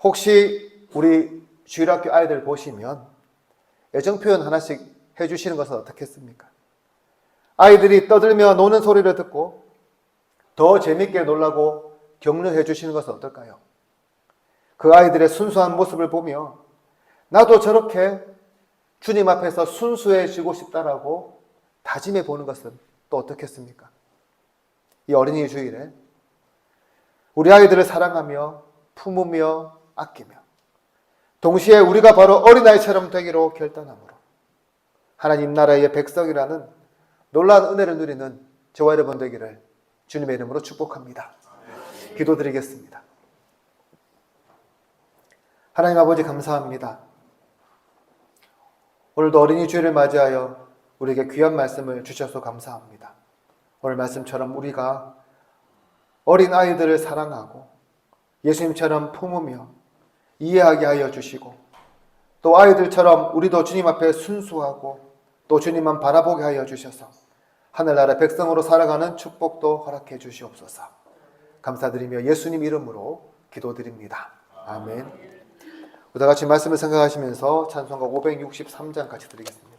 혹시 우리 주일학교 아이들 보시면 애정 표현 하나씩 해주시는 것은 어떻겠습니까? 아이들이 떠들며 노는 소리를 듣고 더 재밌게 놀라고 격려해 주시는 것은 어떨까요? 그 아이들의 순수한 모습을 보며 나도 저렇게 주님 앞에서 순수해지고 싶다라고 다짐해 보는 것은 또 어떻겠습니까? 이 어린이 주일에 우리 아이들을 사랑하며 품으며 아끼며 동시에 우리가 바로 어린아이처럼 되기로 결단함으로 하나님 나라의 백성이라는 놀라운 은혜를 누리는 저와 여러분 되기를 주님의 이름으로 축복합니다. 기도드리겠습니다. 하나님 아버지 감사합니다. 오늘도 어린이 주일을 맞이하여 우리에게 귀한 말씀을 주셔서 감사합니다. 오늘 말씀처럼 우리가 어린 아이들을 사랑하고 예수님처럼 품으며 이해하게 하여 주시고 또 아이들처럼 우리도 주님 앞에 순수하고 또 주님만 바라보게 하여 주셔서 하늘나라 백성으로 살아가는 축복도 허락해 주시옵소서. 감사드리며 예수님 이름으로 기도드립니다. 아멘. 우리 다 같이 말씀을 생각하시면서 찬송가 563장 같이 드리겠습니다.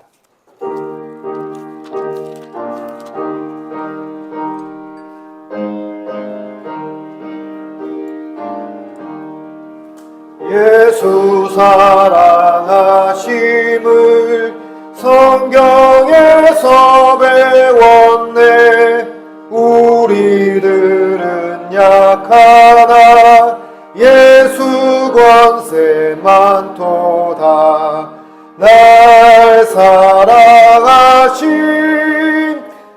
예수 사랑하심을 성경에서 배웠네. 우리들은 약하나 예수 권세 많도다. 날 사랑하심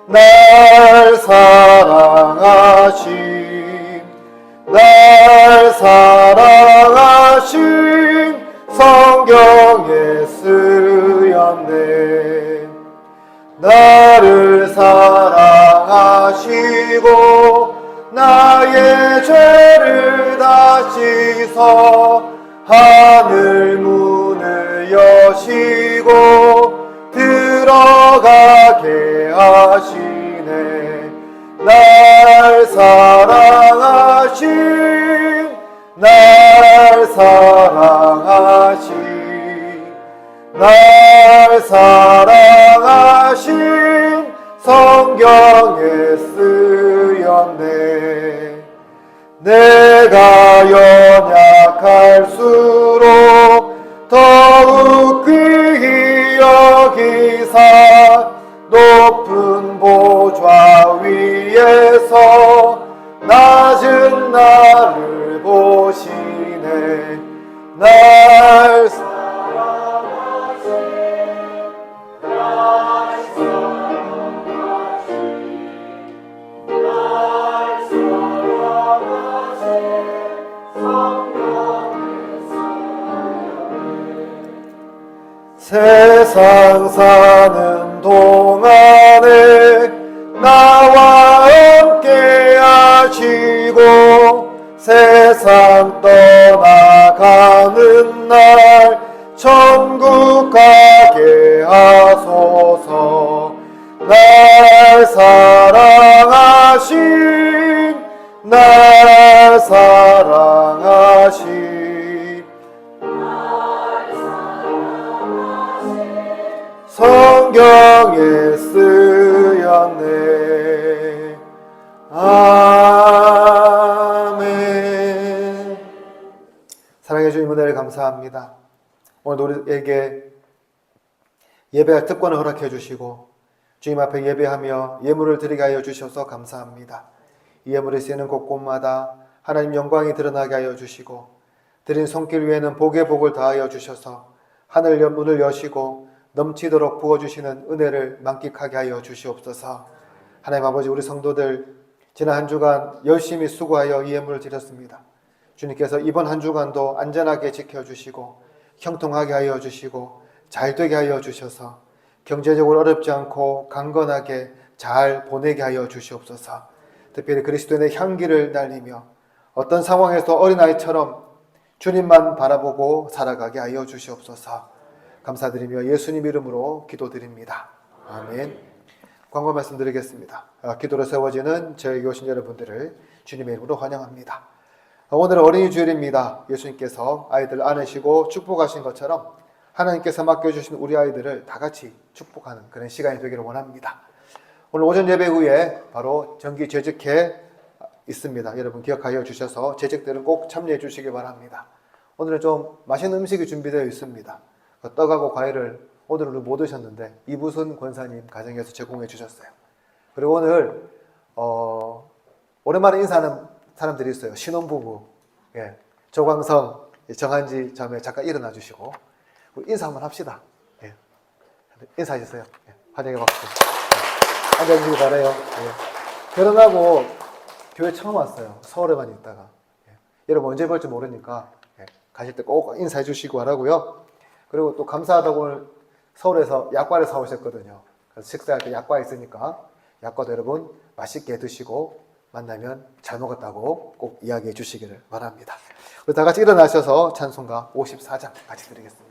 날 사랑하심 날 사랑하심 성경에 쓰였네. 나를 사랑하시고 나의 죄를 다 씻어 하늘 문을 여시고 들어가게 하시네. 날 사랑하신 날 사랑하신 날 사랑하신 성경에 쓰였네. 내가 연약할수록 더욱 귀히 여기사 높은 보좌 위에서 낮은 나를 보시네. 날 세상 사는 동안에 나와 함께 하시고 세상 떠나가는 날 천국 가 하게 하소서. 날 사랑하신 성경에 쓰였네. 아멘. 사랑해 주님 은혜를 감사합니다. 오늘 우리에게 예배할 특권을 허락해 주시고 주님 앞에 예배하며 예물을 드리게 하여 주셔서 감사합니다. 이 예물에 쓰이는 곳곳마다 하나님 영광이 드러나게 하여 주시고 드린 손길 위에는 복의 복을 다하여 주셔서 하늘 문을 여시고 넘치도록 부어주시는 은혜를 만끽하게 하여 주시옵소서. 하나님 아버지, 우리 성도들 지난 한 주간 열심히 수고하여 이 예물을 드렸습니다. 주님께서 이번 한 주간도 안전하게 지켜주시고 형통하게 하여 주시고 잘되게 하여 주셔서 경제적으로 어렵지 않고 강건하게 잘 보내게 하여 주시옵소서. 특별히 그리스도인의 향기를 날리며 어떤 상황에서 어린아이처럼 주님만 바라보고 살아가게 하여 주시옵소서. 감사드리며 예수님 이름으로 기도드립니다. 아멘. 광고 말씀드리겠습니다. 기도로 세워지는 저에게 오신 여러분들을 주님의 이름으로 환영합니다. 오늘은 어린이 주일입니다. 예수님께서 아이들 안으시고 축복하신 것처럼 하나님께서 맡겨주신 우리 아이들을 다 같이 축복하는 그런 시간이 되기를 원합니다. 오늘 오전 예배 후에 바로 정기 재직회 있습니다. 여러분 기억하여 주셔서 재직들은 꼭 참여해 주시기 바랍니다. 오늘은 좀 맛있는 음식이 준비되어 있습니다. 떡하고 과일을 오늘은 못 드셨는데 이부순 권사님 가정에서 제공해 주셨어요. 그리고 오늘 오랜만에 인사하는 사람들이 있어요. 신혼부부, 조광성, 정한지 자매 잠깐 일어나 주시고 인사 한번 합시다. 인사하셨어요. 환영의 박수. 앉아주시기 바라요. 결혼하고 교회 처음 왔어요. 서울에만 있다가. 여러분 언제 볼지 모르니까 가실 때 꼭 인사해 주시고 하라고요. 그리고 또 감사하다고 오늘 서울에서 약과를 사오셨거든요. 그래서 식사할 때 약과 있으니까 약과도 여러분 맛있게 드시고 만나면 잘 먹었다고 꼭 이야기해 주시기를 바랍니다. 우리 다 같이 일어나셔서 찬송가 54장 같이 드리겠습니다.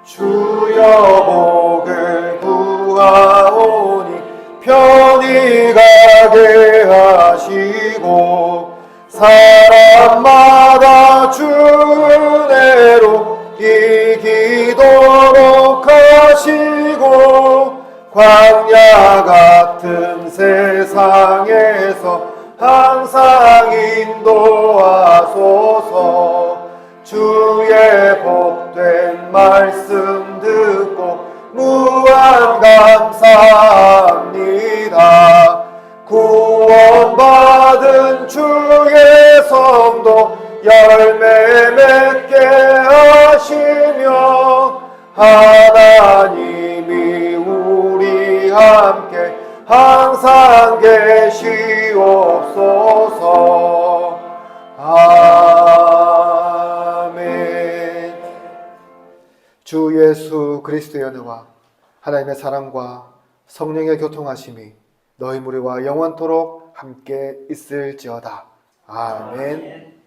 주여 복을 구하오니 편히 가게 하시고 사람마다 주 은혜로 이기도록 하시고 광야 같은 세상에서 항상 인도하소서. 주의 복된 말씀 듣고 무한 감사합니다. 구원받은 주의 성도 열매 맺게 하시며 하나님이 우리 함께 항상 계시옵소서. 아멘. 주 예수 그리스도의 은혜와 하나님의 사랑과 성령의 교통하심이 너희 무리와 영원토록 함께 있을지어다. 아멘.